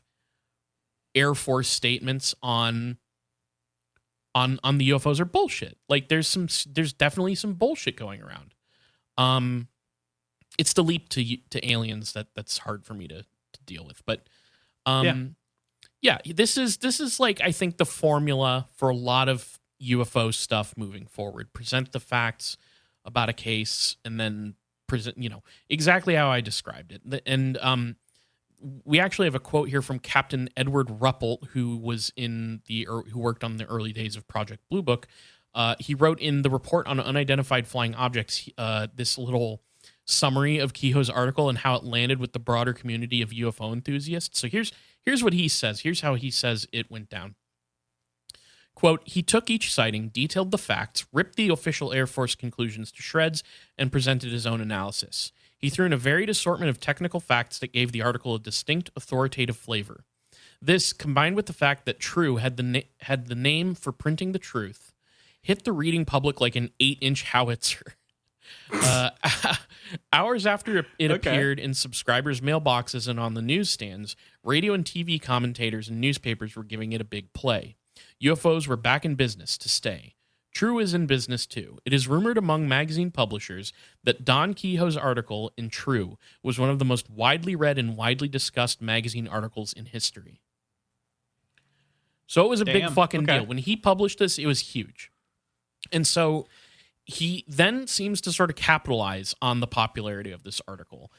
Air Force statements on the UFOs are bullshit. Like there's definitely some bullshit going around. It's the leap to aliens that's hard for me to deal with. But yeah, this is like, I think, the formula for a lot of UFO stuff moving forward. Present the facts about a case and then present, exactly how I described it. And we actually have a quote here from Captain Edward Ruppelt, who worked on the early days of Project Blue Book. He wrote in the report on unidentified flying objects this little summary of Keyhoe's article and how it landed with the broader community of UFO enthusiasts. So here's what he says. Here's how he says it went down. Quote, he took each sighting, detailed the facts, ripped the official Air Force conclusions to shreds, and presented his own analysis. He threw in a varied assortment of technical facts that gave the article a distinct, authoritative flavor. This, combined with the fact that True had the name for printing the truth, hit the reading public like an 8-inch howitzer. Hours after it appeared in subscribers' mailboxes and on the newsstands, radio and TV commentators and newspapers were giving it a big play. UFOs were back in business to stay. True is in business too. It is rumored among magazine publishers that Don Keyhoe's article in True was one of the most widely read and widely discussed magazine articles in history. So it was a big fucking deal. When he published this, it was huge. And so he then seems to sort of capitalize on the popularity of this article.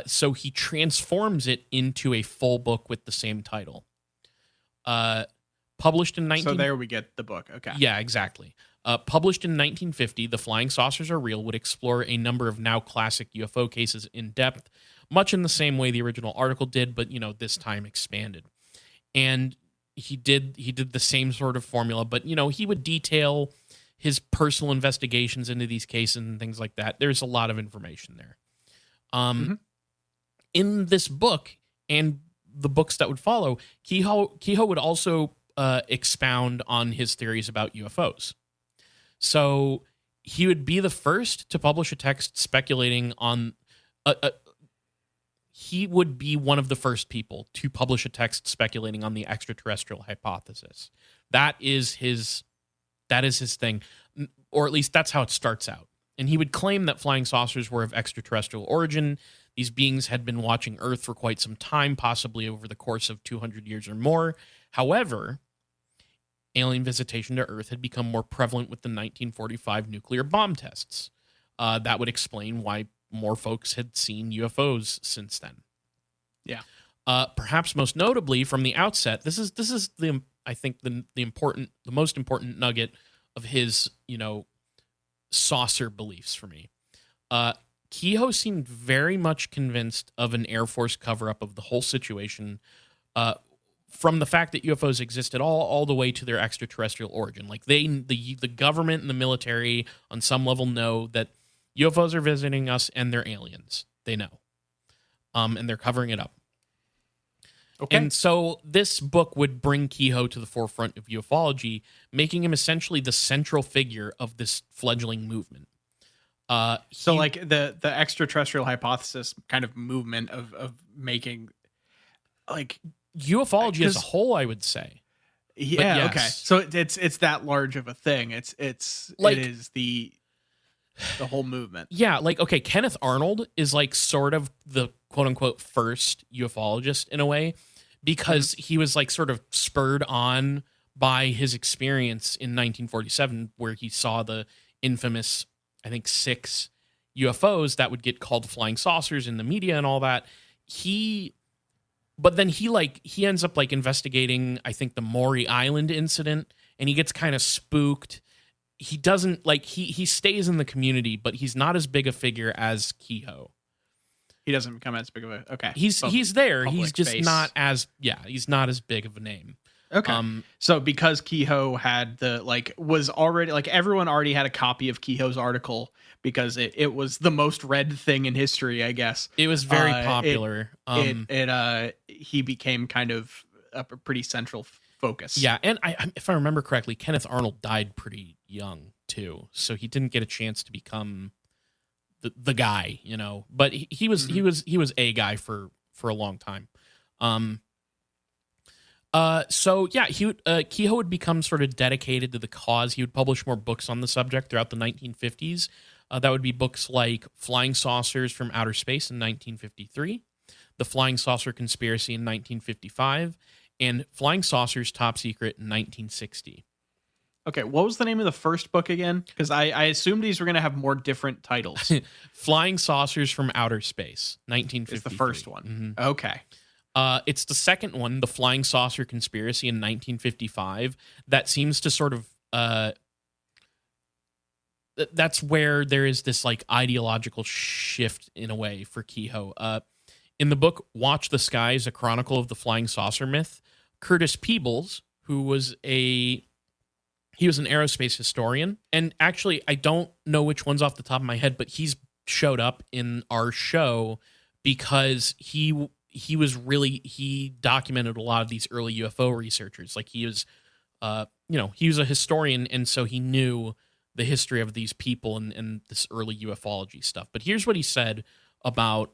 So he transforms it into a full book with the same title. Published in 19... So there we get the book. Okay. Yeah, exactly. Published in 1950, The Flying Saucers Are Real would explore a number of now classic UFO cases in depth, much in the same way the original article did, but, this time expanded. And he did the same sort of formula, but, he would detail his personal investigations into these cases and things like that. There's a lot of information there. In this book and the books that would follow, Keyhoe would also expound on his theories about UFOs. So he would be the first to publish a text speculating on... he would be one of the first people to publish a text speculating on the extraterrestrial hypothesis. That is his thing, or at least that's how it starts out. And he would claim that flying saucers were of extraterrestrial origin. These beings had been watching Earth for quite some time, possibly over the course of 200 years or more. However, alien visitation to Earth had become more prevalent with the 1945 nuclear bomb tests. That would explain why more folks had seen UFOs since then. Yeah. Perhaps most notably from the outset, this is the most important nugget of his, saucer beliefs for me. Keyhoe seemed very much convinced of an Air Force cover-up of the whole situation, from the fact that UFOs existed all the way to their extraterrestrial origin. Like the government and the military on some level know that UFOs are visiting us and they're aliens. They know. And they're covering it up. Okay. And so this book would bring Keyhoe to the forefront of ufology, making him essentially the central figure of this fledgling movement. So like the extraterrestrial hypothesis kind of movement of making like ufology as a whole, I would say. Yeah. Yes. Okay. So it's that large of a thing. It is the whole movement. Yeah. Like, okay. Kenneth Arnold is like sort of the quote unquote first ufologist in a way, because he was like sort of spurred on by his experience in 1947, where he saw the infamous, I think, 6 UFOs that would get called flying saucers in the media and all that. But then he ends up like investigating, I think, the Maury Island incident, and he gets kind of spooked. He doesn't like, he stays in the community, but he's not as big a figure as Keyhoe. He doesn't become as big of a, okay. He's there. He's just face. He's not as big of a name. Okay. So because Keyhoe had was already, like, everyone already had a copy of Keyhoe's article because it was the most read thing in history, I guess. It was very popular. He became kind of a pretty central focus. Yeah. And if I remember correctly, Kenneth Arnold died pretty young too. So he didn't get a chance to become the guy, but he was a guy for for a long time. So yeah, Keyhoe would become sort of dedicated to the cause. He would publish more books on the subject throughout the 1950s. That would be books like Flying Saucers from Outer Space in 1953, The Flying Saucer Conspiracy in 1955, and Flying Saucers Top Secret in 1960. Okay, what was the name of the first book again? Because I assumed these were going to have more different titles. Flying Saucers from Outer Space, 1953. It's the first one. Mm-hmm. Okay. It's the second one, The Flying Saucer Conspiracy in 1955, that seems to sort of... that's where there is this like ideological shift in a way for Keyhoe. In the book Watch the Skies, A Chronicle of the Flying Saucer Myth, Curtis Peebles, who was he was an aerospace historian, and actually I don't know which one's off the top of my head, but he's showed up in our show because he documented a lot of these early UFO researchers. Like he was he was a historian, and so he knew the history of these people and this early ufology stuff. But here's what he said about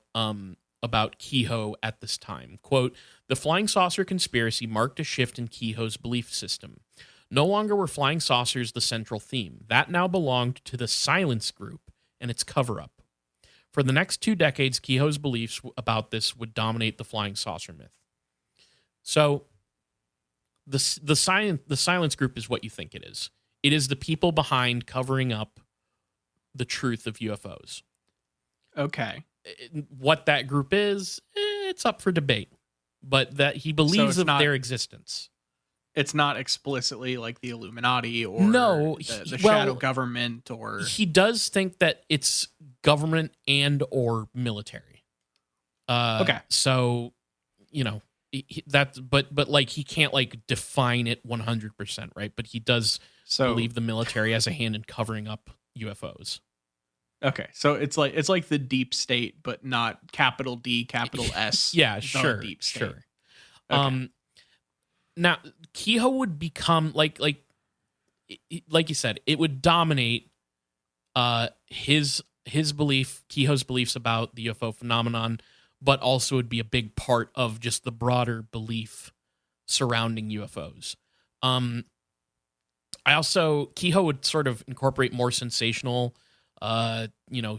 Keyhoe at this time. Quote, "The flying saucer conspiracy marked a shift in Keyhoe's belief system. No longer were flying saucers the central theme. That now belonged to the Silence Group and its cover-up. For the next 2 decades, Keyhoe's beliefs about this would dominate the flying saucer myth." So the Silence Group is what you think it is. It is the people behind covering up the truth of UFOs. Okay. What that group is, it's up for debate. But that he believes their existence. It's not explicitly like the Illuminati or the shadow government, or... He does think that it's government and or military. Okay. So, but like he can't like define it 100%, right? But he does believe the military has a hand in covering up UFOs. Okay, so it's like the deep state, but not capital D, capital S. Yeah, sure, deep state. Sure. Okay. Now Keyhoe would become like you said, it would dominate his belief, Keyhoe's beliefs about the UFO phenomenon, but also would be a big part of just the broader belief surrounding UFOs. Keyhoe would sort of incorporate more sensational,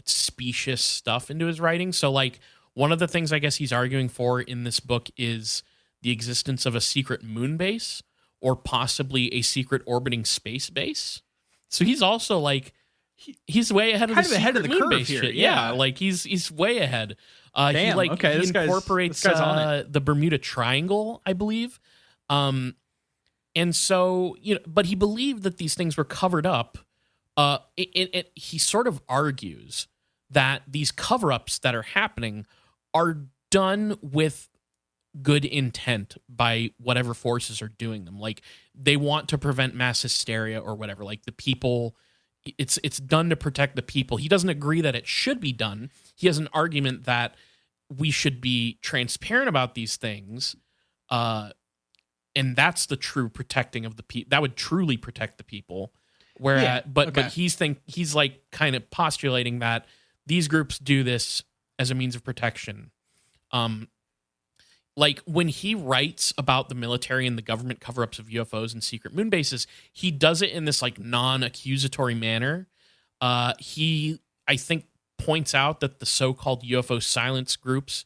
specious stuff into his writing. So like one of the things I guess he's arguing for in this book is the existence of a secret moon base or possibly a secret orbiting space base. So he's also like, he's way ahead of the moon curve base here. Shit. Yeah. Like he's way ahead. Damn. He incorporates this guy's on it. the Bermuda Triangle, I believe. And so, but he believed that these things were covered up. He sort of argues that these cover-ups that are happening are done with good intent by whatever forces are doing them. Like they want to prevent mass hysteria or whatever. Like the people, it's done to protect the people. He doesn't agree that it should be done. He has an argument that we should be transparent about these things. And that's the true protecting of the people. That would truly protect the people. But he's like kind of postulating that these groups do this as a means of protection. Like when he writes about the military and the government cover-ups of UFOs and secret moon bases, he does it in this like non-accusatory manner. He, I think, points out that the so-called UFO silence groups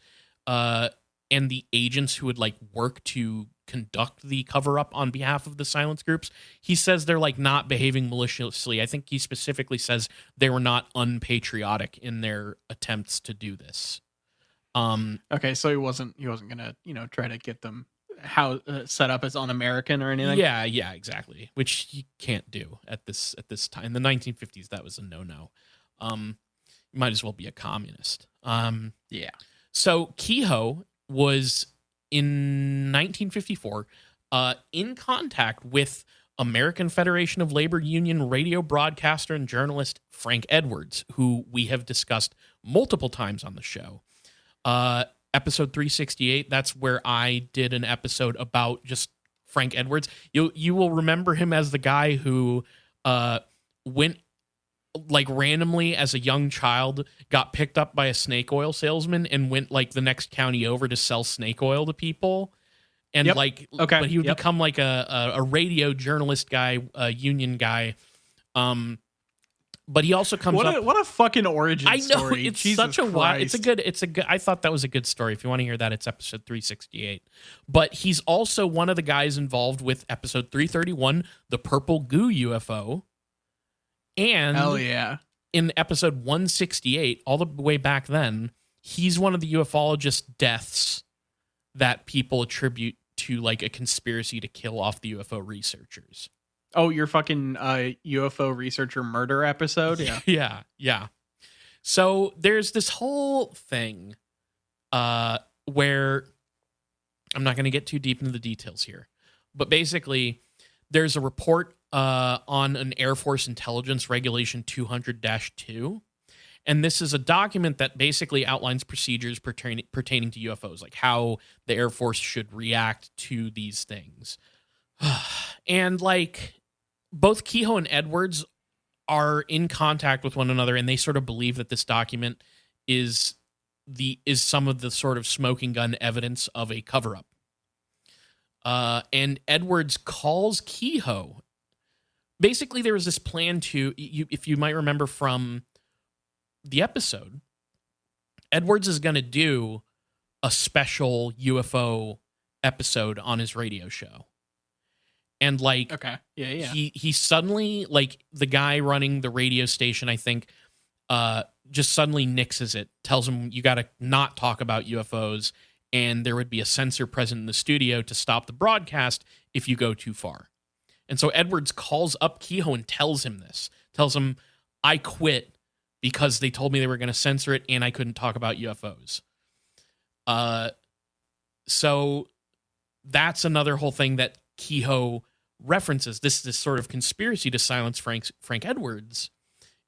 and the agents who would like work to conduct the cover-up on behalf of the silence groups, he says they're like not behaving maliciously. I think he specifically says they were not unpatriotic in their attempts to do this. Okay, so he wasn't gonna try to get them set up as un-American or anything. Yeah, exactly. Which you can't do at this time. In the 1950s, that was a no-no. You might as well be a communist. Yeah. So Keyhoe was in 1954 in contact with American Federation of Labor Union radio broadcaster and journalist Frank Edwards, who we have discussed multiple times on the show. Episode 368, that's where I did an episode about just Frank Edwards. You will remember him as the guy who went like randomly as a young child got picked up by a snake oil salesman and went like the next county over to sell snake oil to people. And but he would become like a radio journalist guy, a union guy. But he also comes up. What a fucking origin story. I know, it's Jesus such a Christ. wild. It's a good. I thought that was a good story. If you want to hear that, it's episode 368. But he's also one of the guys involved with episode 331, the purple goo UFO. And hell yeah, in episode 168, all the way back then, he's one of the ufologist deaths that people attribute to like a conspiracy to kill off the UFO researchers. Oh, your fucking UFO researcher murder episode? Yeah. Yeah. So there's this whole thing where I'm not going to get too deep into the details here, but basically there's a report on an Air Force Intelligence Regulation 200-2. And this is a document that basically outlines procedures pertaining to UFOs, like how the Air Force should react to these things. And like both Keyhoe and Edwards are in contact with one another, and they sort of believe that this document is some of the sort of smoking gun evidence of a cover-up. And Edwards calls Keyhoe. Basically, there was this plan to, if you might remember from the episode, Edwards is going to do a special UFO episode on his radio show. And like, okay, yeah. He suddenly, like, the guy running the radio station, I think, just suddenly nixes it, tells him you got to not talk about UFOs, and there would be a censor present in the studio to stop the broadcast if you go too far. And so Edwards calls up Keyhoe and tells him this. Tells him, I quit because they told me they were going to censor it and I couldn't talk about UFOs. So that's another whole thing that Keyhoe references. This sort of conspiracy to silence Frank Edwards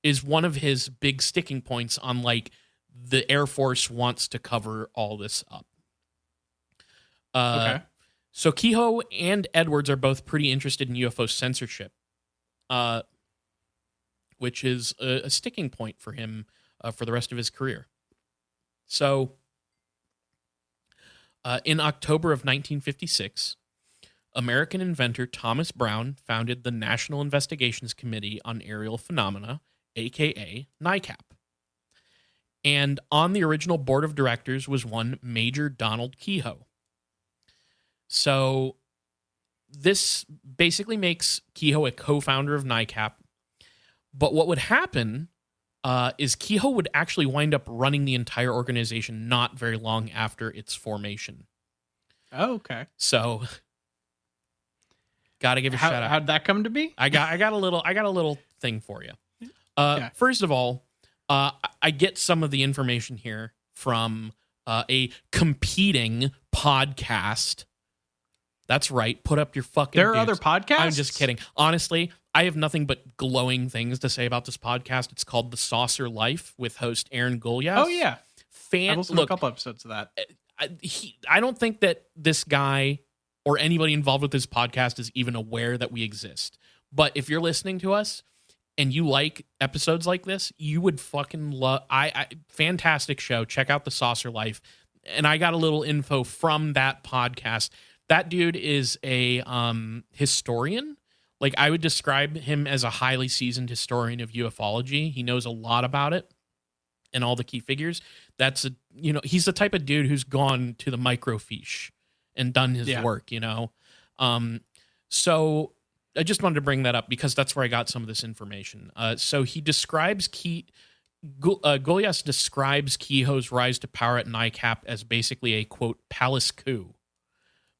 is one of his big sticking points on like the Air Force wants to cover all this up. Okay. So Keyhoe and Edwards are both pretty interested in UFO censorship, which is a sticking point for him for the rest of his career. So in October of 1956, American inventor Thomas Brown founded the National Investigations Committee on Aerial Phenomena, aka NICAP. And on the original board of directors was one Major Donald Keyhoe. So this basically makes Keyhoe a co-founder of NICAP. But what would happen is Keyhoe would actually wind up running the entire organization not very long after its formation. Oh, okay. So got to give a shout out. How'd that come to be? I got a little thing for you. Okay. First of all, I get some of the information here from a competing podcast. That's right. Put up your fucking There are dukes. other podcasts? I'm just kidding. Honestly, I have nothing but glowing things to say about this podcast. It's called The Saucer Life with host Aaron Gulyas. Oh, yeah. I've listened to a couple episodes of that. I don't think that this guy or anybody involved with this podcast is even aware that we exist. But if you're listening to us and you like episodes like this, you would fucking love... fantastic show. Check out The Saucer Life. And I got a little info from that podcast. That dude is a historian. Like, I would describe him as a highly seasoned historian of ufology. He knows a lot about it and all the key figures. He's the type of dude who's gone to the microfiche and done his work, So I just wanted to bring that up because that's where I got some of this information. So he describes Gulyas describes Keyhoe's rise to power at NICAP as basically a, quote, palace coup.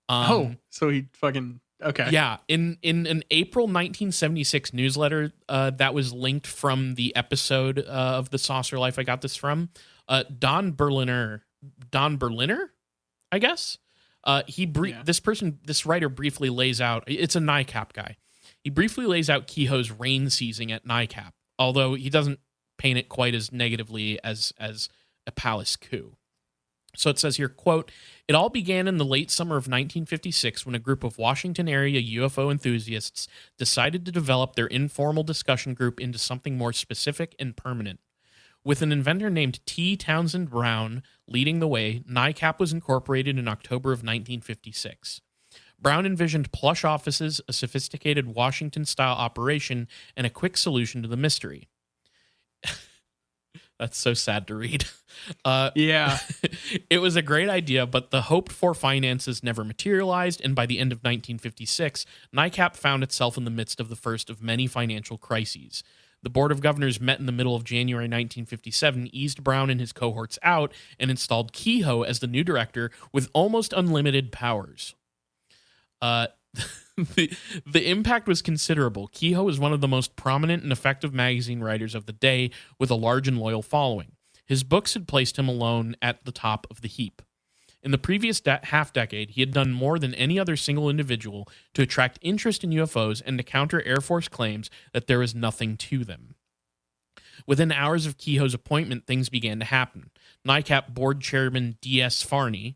So he fucking... Okay. Yeah. In an April 1976 newsletter that was linked from the episode of The Saucer Life I got this from, Don Berliner, I guess. This writer briefly lays out, it's a NICAP guy. He briefly lays out Keyhoe's reign seizing at NICAP, although he doesn't paint it quite as negatively as a palace coup. So it says here, quote, "It all began in the late summer of 1956 when a group of Washington area UFO enthusiasts decided to develop their informal discussion group into something more specific and permanent. With an inventor named T. Townsend Brown leading the way, NICAP was incorporated in October of 1956. Brown envisioned plush offices, a sophisticated Washington-style operation, and a quick solution to the mystery." That's so sad to read. Yeah. "It was a great idea, but the hoped-for finances never materialized, and by the end of 1956, NICAP found itself in the midst of the first of many financial crises. The Board of Governors met in the middle of January 1957, eased Brown and his cohorts out, and installed Keyhoe as the new director with almost unlimited powers. The impact was considerable. Keyhoe was one of the most prominent and effective magazine writers of the day, with a large and loyal following. His books had placed him alone at the top of the heap. In the previous half-decade, he had done more than any other single individual to attract interest in UFOs and to counter Air Force claims that there was nothing to them. Within hours of Keyhoe's appointment, things began to happen. NICAP board chairman D.S. Farney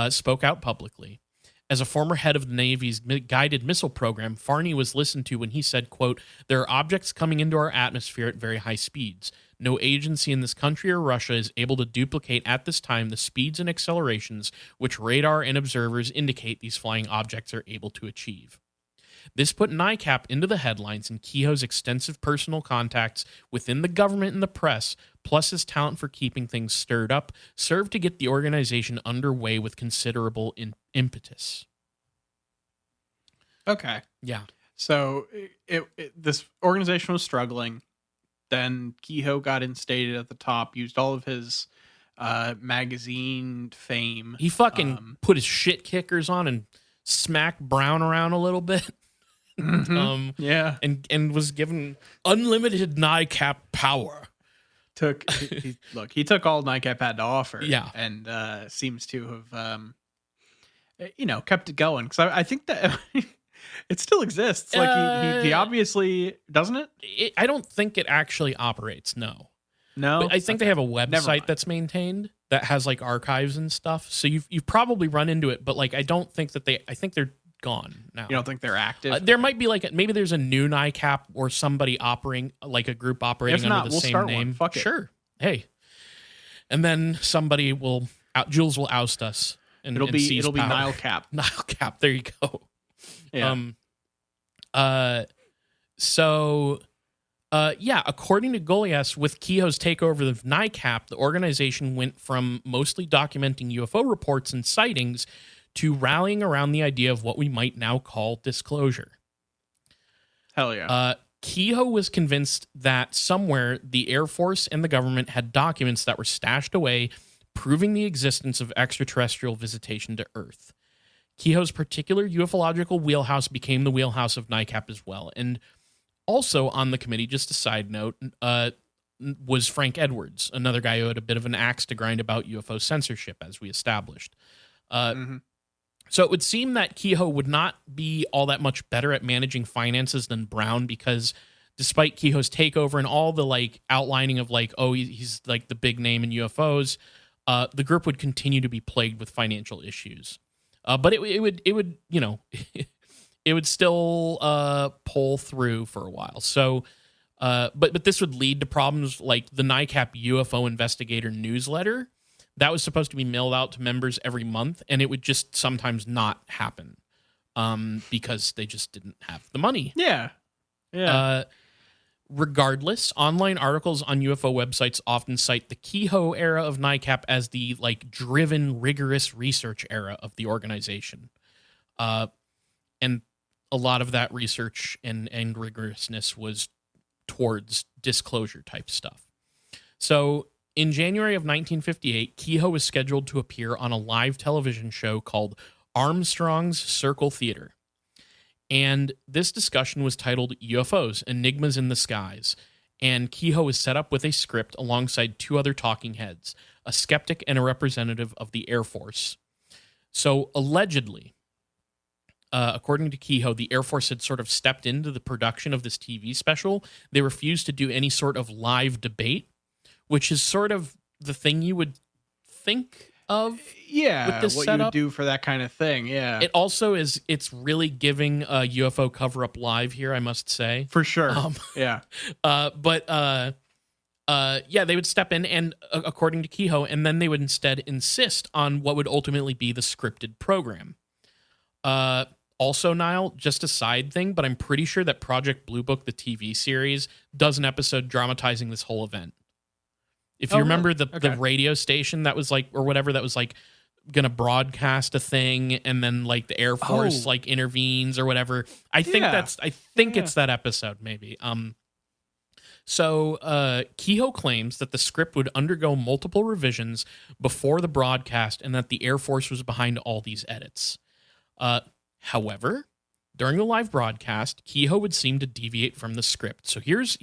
spoke out publicly. As a former head of the Navy's guided missile program, Farney was listened to when he said, quote, "There are objects coming into our atmosphere at very high speeds. No agency in this country or Russia is able to duplicate at this time the speeds and accelerations which radar and observers indicate these flying objects are able to achieve." This put NICAP into the headlines, and Keyhoe's extensive personal contacts within the government and the press, plus his talent for keeping things stirred up, served to get the organization underway with considerable impetus. Okay. Yeah. So this organization was struggling. Then Keyhoe got instated at the top, used all of his magazine fame. He fucking put his shit kickers on and smacked Brown around a little bit. Yeah. And was given unlimited NICAP power. He took all NICAP had to offer. Yeah. And seems to have, kept it going. Because I think that it still exists. Like he obviously, doesn't it? I don't think it actually operates, no. No? But I think they have a website that's maintained that has like archives and stuff. So you've probably run into it, but like I don't think that I think they're gone now. You don't think they're active? There might be maybe there's a new NICAP or somebody operating, like a group operating under the same name. Fuck it. Sure. Hey. And then somebody Jules will oust us. And it'll be power. NileCap. NileCap. There you go. Yeah. According to Goliath, with Keyhoe's takeover of NICAP, the organization went from mostly documenting UFO reports and sightings to rallying around the idea of what we might now call disclosure. Hell yeah. Keyhoe was convinced that somewhere the Air Force and the government had documents that were stashed away proving the existence of extraterrestrial visitation to Earth. Keyhoe's particular ufological wheelhouse became the wheelhouse of NICAP as well. And also on the committee, just a side note, was Frank Edwards, another guy who had a bit of an axe to grind about UFO censorship, as we established. So it would seem that Keyhoe would not be all that much better at managing finances than Brown, because despite Keyhoe's takeover and all the outlining of he's like the big name in UFOs, the group would continue to be plagued with financial issues. But it would it would still pull through for a while. So, but this would lead to problems like the NICAP UFO Investigator newsletter that was supposed to be mailed out to members every month, and it would just sometimes not happen because they just didn't have the money. Yeah. Regardless, online articles on UFO websites often cite the Keyhoe era of NICAP as the driven, rigorous research era of the organization. And a lot of that research and rigorousness was towards disclosure type stuff. So in January of 1958, Keyhoe was scheduled to appear on a live television show called Armstrong's Circle Theater. And this discussion was titled UFOs, Enigmas in the Skies. And Keyhoe was set up with a script alongside two other talking heads, a skeptic and a representative of the Air Force. So allegedly, according to Keyhoe, the Air Force had sort of stepped into the production of this TV special. They refused to do any sort of live debate, which is sort of the thing you would think of with this what setup. you would do for that kind of thing. Yeah. It also is, it's really giving a UFO cover up live here, I must say. For sure. Yeah. They would step in and according to Keyhoe, and then they would instead insist on what would ultimately be the scripted program. Also, Nile, just a side thing, but I'm pretty sure that Project Blue Book, the TV series, does an episode dramatizing this whole event. If you remember the radio station that was like, or whatever, that was like gonna broadcast a thing, and then like the Air Force like intervenes or whatever. I think it's that episode maybe. So Keyhoe claims that the script would undergo multiple revisions before the broadcast, and that the Air Force was behind all these edits. However, during the live broadcast, Keyhoe would seem to deviate from the script. So here's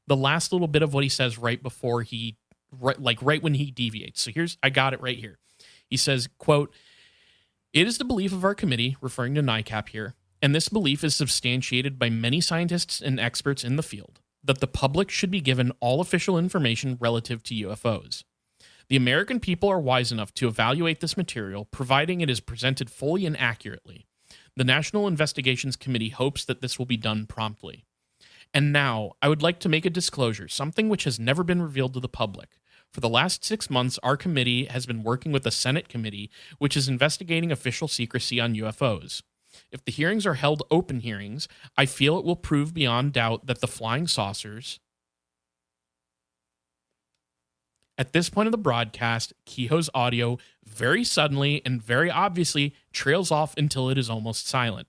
the last little bit of what he says right before right when he deviates. So I got it right here. He says, quote, "It is the belief of our committee," referring to NICAP here, "and this belief is substantiated by many scientists and experts in the field, that the public should be given all official information relative to UFOs. The American people are wise enough to evaluate this material, providing it is presented fully and accurately. The National Investigations Committee hopes that this will be done promptly. And now, I would like to make a disclosure, something which has never been revealed to the public. For the last 6 months, our committee has been working with the Senate committee, which is investigating official secrecy on UFOs. If the hearings are held open hearings, I feel it will prove beyond doubt that the flying saucers..." At this point of the broadcast, Keyhoe's audio very suddenly and very obviously trails off until it is almost silent.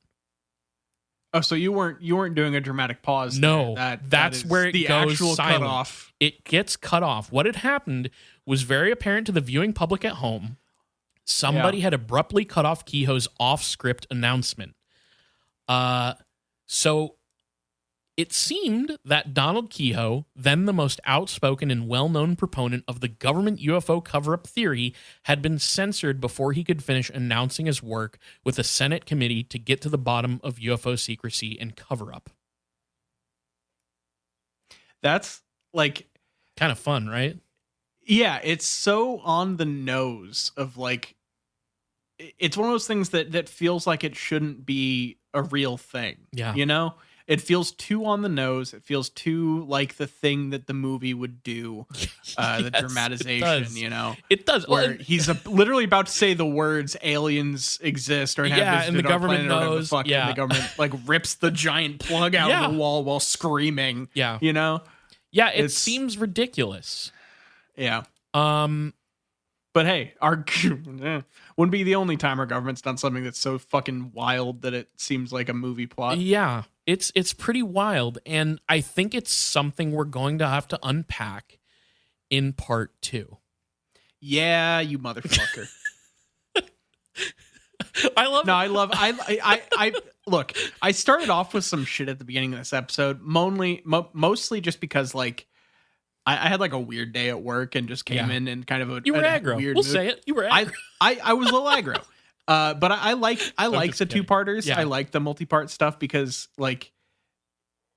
Oh, so you weren't doing a dramatic pause? No, there. that's where it goes silent. Cutoff. It gets cut off. What had happened was very apparent to the viewing public at home. Somebody had abruptly cut off Keyhoe's off-script announcement. So it seemed that Donald Keyhoe, then the most outspoken and well-known proponent of the government UFO cover-up theory, had been censored before he could finish announcing his work with a Senate committee to get to the bottom of UFO secrecy and cover-up. That's like kind of fun, right? Yeah, it's so on the nose of like, it's one of those things that feels like it shouldn't be a real thing. Yeah. You know? It feels too on the nose. It feels too like the thing that the movie would do. The dramatization, you know? It does. Where he's literally about to say the words aliens exist or have and the government knows. And the government like rips the giant plug out of the wall while screaming. Yeah. You know? Yeah, it seems ridiculous. Yeah. But hey, our wouldn't be the only time our government's done something that's so fucking wild that it seems like a movie plot. Yeah, it's pretty wild, and I think it's something we're going to have to unpack in part 2. Yeah, you motherfucker. I look, I started off with some shit at the beginning of this episode, mostly just because like I had like a weird day at work and just came in and kind of a you were aggro. Weird we'll mood. Say it. You were aggro. I was a little aggro. But I like the two-parters. Yeah. I like the multi-part stuff because like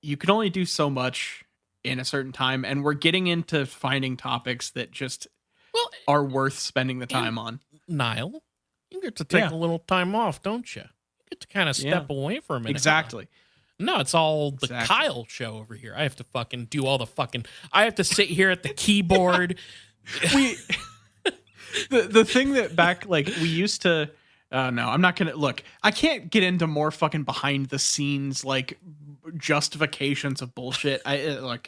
you can only do so much in a certain time, and we're getting into finding topics that just are worth spending the time on. Nile, you get to take a little time off, don't you? You get to kind of step away for a minute. Exactly. No, it's all the Kyle show over here. I have to fucking do all the fucking... I have to sit here at the keyboard. The thing that back, like, we used to... no, I'm not gonna... Look, I can't get into more fucking behind-the-scenes, like, justifications of bullshit. I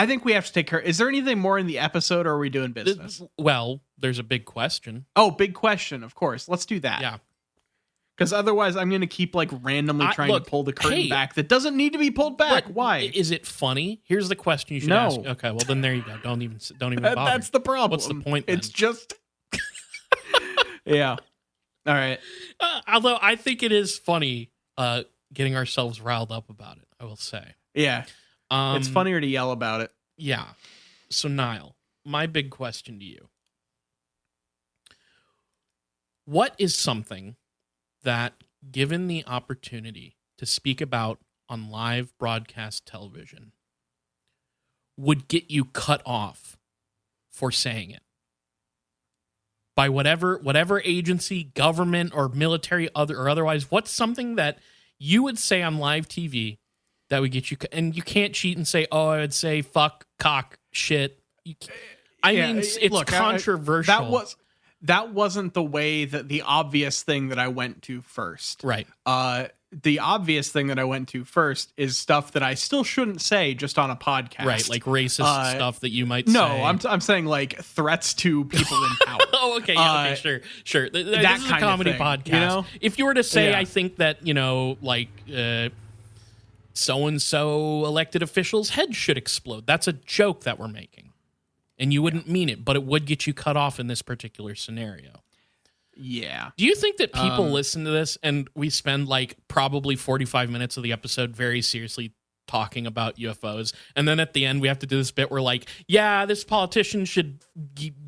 think we have to take care... Is there anything more in the episode, or are we doing business? Well, there's a big question. Oh, big question, of course. Let's do that. Yeah. Because otherwise, I'm going to keep like randomly trying to pull the curtain back that doesn't need to be pulled back. Why? Is it funny? Here's the question you should ask. Okay, well then there you go. Don't even bother. That's the problem. What's the point? Then? It's just yeah. All right. Although I think it is funny getting ourselves riled up about it, I will say. Yeah. It's funnier to yell about it. Yeah. So Nile, my big question to you. What is something that, given the opportunity to speak about on live broadcast television, would get you cut off for saying it? Oh, by whatever agency, government or military or otherwise, what's something that you would say on live TV that would get you, and you can't cheat and say, oh, I would say fuck, cock, shit. It's controversial. That wasn't the way that the obvious thing that I went to first. Right. The obvious thing that I went to first is stuff that I still shouldn't say just on a podcast. Right, like racist stuff that you might say. No, I'm saying like threats to people in power. Oh, okay, yeah, okay, sure. This is a comedy podcast. You know? If you were to say, I think that, like so-and-so elected official's head should explode, that's a joke that we're making. And you wouldn't mean it, but it would get you cut off in this particular scenario. Yeah. Do you think that people listen to this and we spend like probably 45 minutes of the episode very seriously talking about UFOs, and then at the end we have to do this bit where like, yeah, this politician should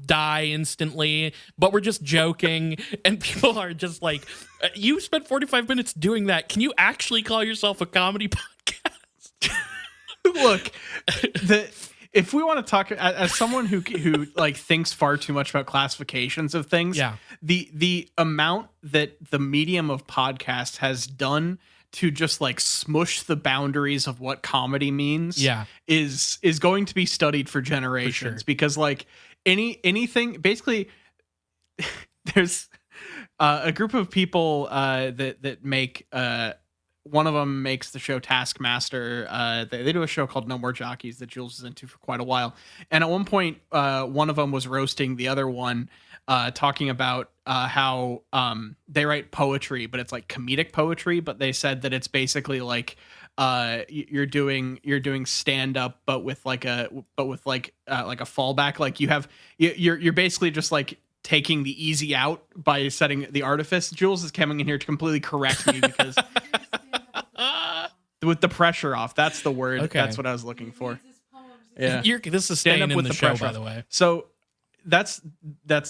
die instantly, but we're just joking, and people are just like, you spent 45 minutes doing that. Can you actually call yourself a comedy podcast? Look, if we want to talk as someone who like thinks far too much about classifications of things, the amount that the medium of podcast has done to just like smush the boundaries of what comedy means is going to be studied for generations. Because like anything basically there's a group of people that make one of them makes the show Taskmaster. They do a show called No More Jockeys that Jules is into for quite a while. And at one point, one of them was roasting the other one, talking about how they write poetry, but it's like comedic poetry. But they said that it's basically like you're doing stand up, but with like a fallback. Like you're basically just like taking the easy out by setting the artifice. Jules is coming in here to completely correct me because. With the pressure off, that's the word. Okay. That's what I was looking for. Yeah, this is staying in the show, by the way. So that's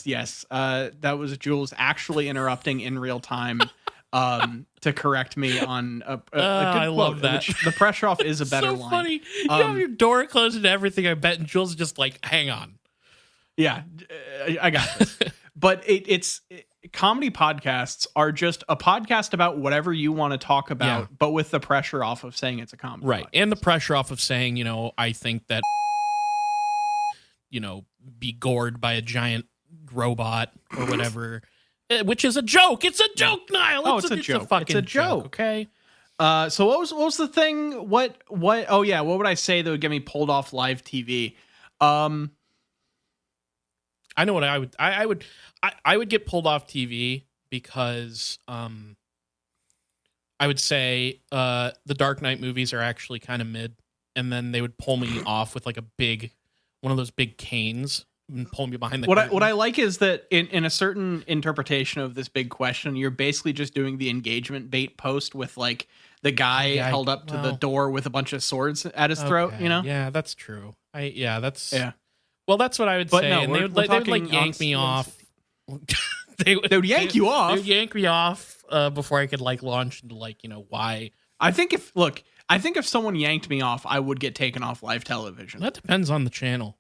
yes. That was Jules actually interrupting in real time to correct me on a good I quote. love that. The pressure off is a better so line. Funny. You have your door closed and everything. I bet, and Jules is just like, hang on. Yeah, I got this. But it's comedy podcasts are just a podcast about whatever you want to talk about, but with the pressure off of saying it's a comedy podcast. And the pressure off of saying, I think that, be gored by a giant robot or whatever, which is a joke. It's a joke, Nile. It's a joke. It's a fucking joke. Okay. So what was the thing? What? Oh yeah. What would I say that would get me pulled off live TV? I know what I would get pulled off TV because I would say the Dark Knight movies are actually kind of mid, and then they would pull me off with like one of those big canes and pull me behind the curtain. What I like is that in a certain interpretation of this big question, you're basically just doing the engagement bait post with like the guy held up to the door with a bunch of swords at his throat, Yeah, that's true. Well, that's what I would say. No, and they would like yank me off. They would yank you off. They would yank me off before I could like launch into like, why. I think if someone yanked me off, I would get taken off live television. That depends on the channel.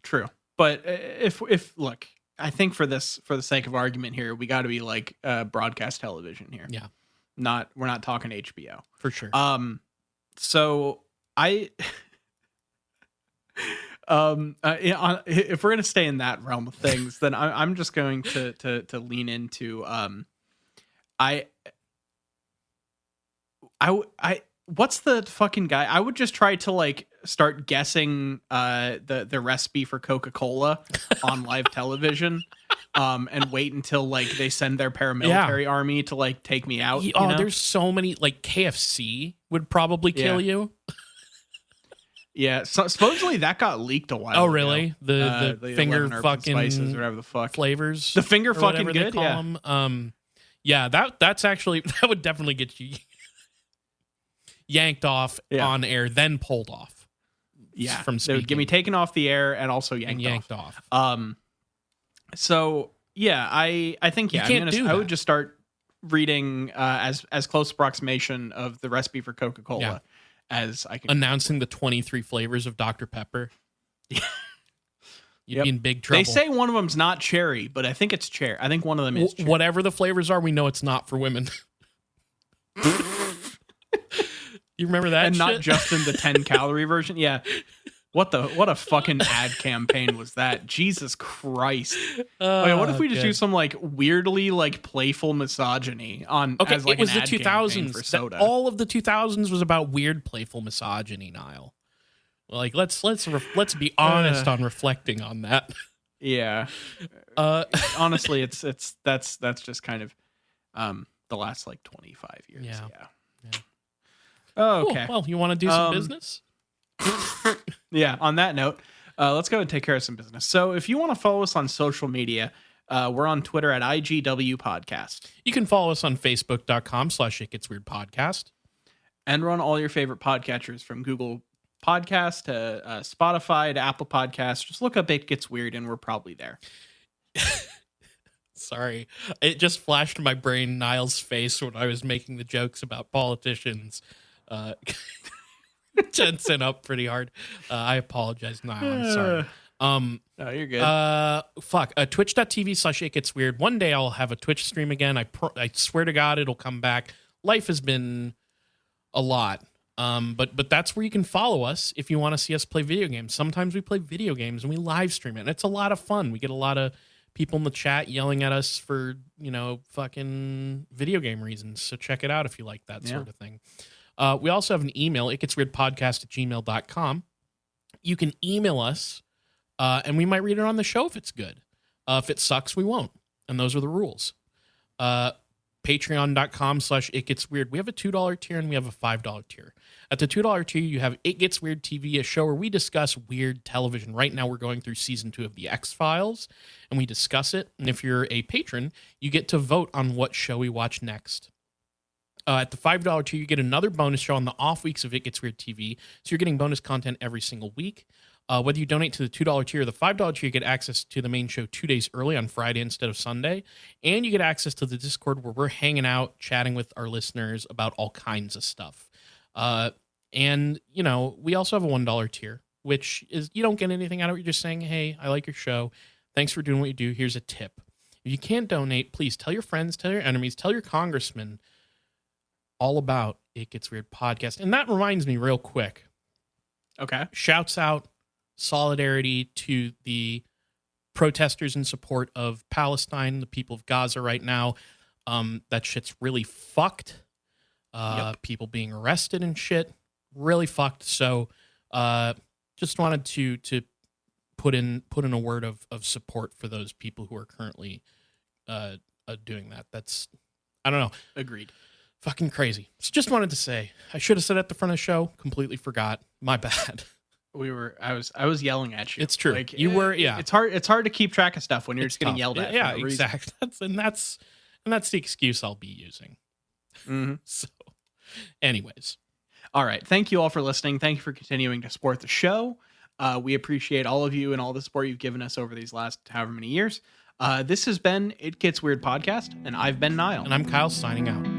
True. But if look, I think for the sake of argument here, we got to be like broadcast television here. Yeah. We're not talking HBO. For sure. So I if we're gonna stay in that realm of things, then I'm just going to lean into what's the fucking guy? I would just try to like start guessing the recipe for Coca-Cola on live television, and wait until like they send their paramilitary army to like take me out. There's so many, like KFC would probably kill you. Yeah, so supposedly that got leaked a while ago. Oh, really? The finger fucking spices or whatever the fuck flavors. The finger fucking good. Yeah. That's actually, that would definitely get you yanked off on air, then pulled off. Yeah, from speaking. They would get me taken off the air and also yanked off. So yeah, I think I would just start reading as close approximation of the recipe for Coca-Cola as I can. Announcing the 23 flavors of Dr. Pepper. you'd be in big trouble. They say one of them's not cherry, but I think it's cherry. I think one of them is cherry. Whatever the flavors are, we know it's not for women. You remember that? And shit? not just in the 10-calorie version. Yeah. What a fucking ad campaign was that? Jesus Christ. Wait, what if we just do some like weirdly like playful misogyny on as like it was an the ad 2000s for soda? All of the 2000s was about weird playful misogyny, Nile. Like let's be honest on reflecting on that. Yeah. Honestly, that's just kind of the last like 25 years. Yeah. Oh, okay. Cool. Well, you want to do some business? Yeah. On that note, let's go and take care of some business. So if you want to follow us on social media, we're on Twitter at IGW Podcast. You can follow us on Facebook.com/itgetsweirdpodcast. And we're on all your favorite podcatchers from Google Podcast to Spotify to Apple Podcasts. Just look up It Gets Weird and we're probably there. Sorry. It just flashed in my brain Niall's face when I was making the jokes about politicians. Jensen up pretty hard. I apologize, Niall. I'm sorry. No, you're good. Twitch.tv/itgetsweird. One day I'll have a Twitch stream again. I swear to God it'll come back. Life has been a lot. But that's where you can follow us if you want to see us play video games. Sometimes we play video games and we live stream it. And it's a lot of fun. We get a lot of people in the chat yelling at us for, fucking video game reasons. So check it out if you like that sort of thing. We also have an email, itgetsweirdpodcast@gmail.com. You can email us, and we might read it on the show if it's good. If it sucks, we won't. And those are the rules. Patreon.com/itgetsweird. We have a $2 tier and we have a $5 tier. At the $2 tier, you have It Gets Weird TV, a show where we discuss weird television. Right now, we're going through season 2 of The X-Files, and we discuss it. And if you're a patron, you get to vote on what show we watch next. At the $5 tier, you get another bonus show on the off weeks of It Gets Weird TV. So you're getting bonus content every single week. Whether you donate to the $2 tier or the $5 tier, you get access to the main show 2 days early on Friday instead of Sunday. And you get access to the Discord where we're hanging out, chatting with our listeners about all kinds of stuff. And we also have a $1 tier, which is you don't get anything out of it. You're just saying, hey, I like your show. Thanks for doing what you do. Here's a tip. If you can't donate, please tell your friends, tell your enemies, tell your congressman all about It Gets Weird Podcast. And that reminds me real quick. Okay. Shouts out, solidarity to the protesters in support of Palestine, the people of Gaza right now. That shit's really fucked. People being arrested and shit, really fucked. So just wanted to put in a word of support for those people who are currently doing that. That's, I don't know. Agreed. Fucking crazy. So just wanted to say, I should have said at the front of the show, completely forgot. My bad. I was yelling at you. It's true. Like, you were, yeah. It's hard to keep track of stuff when you're just getting yelled at. Yeah, exactly. That's the excuse I'll be using. Mm-hmm. So, anyways. All right. Thank you all for listening. Thank you for continuing to support the show. We appreciate all of you and all the support you've given us over these last however many years. This has been It Gets Weird Podcast, and I've been Nile. And I'm Kyle, signing out.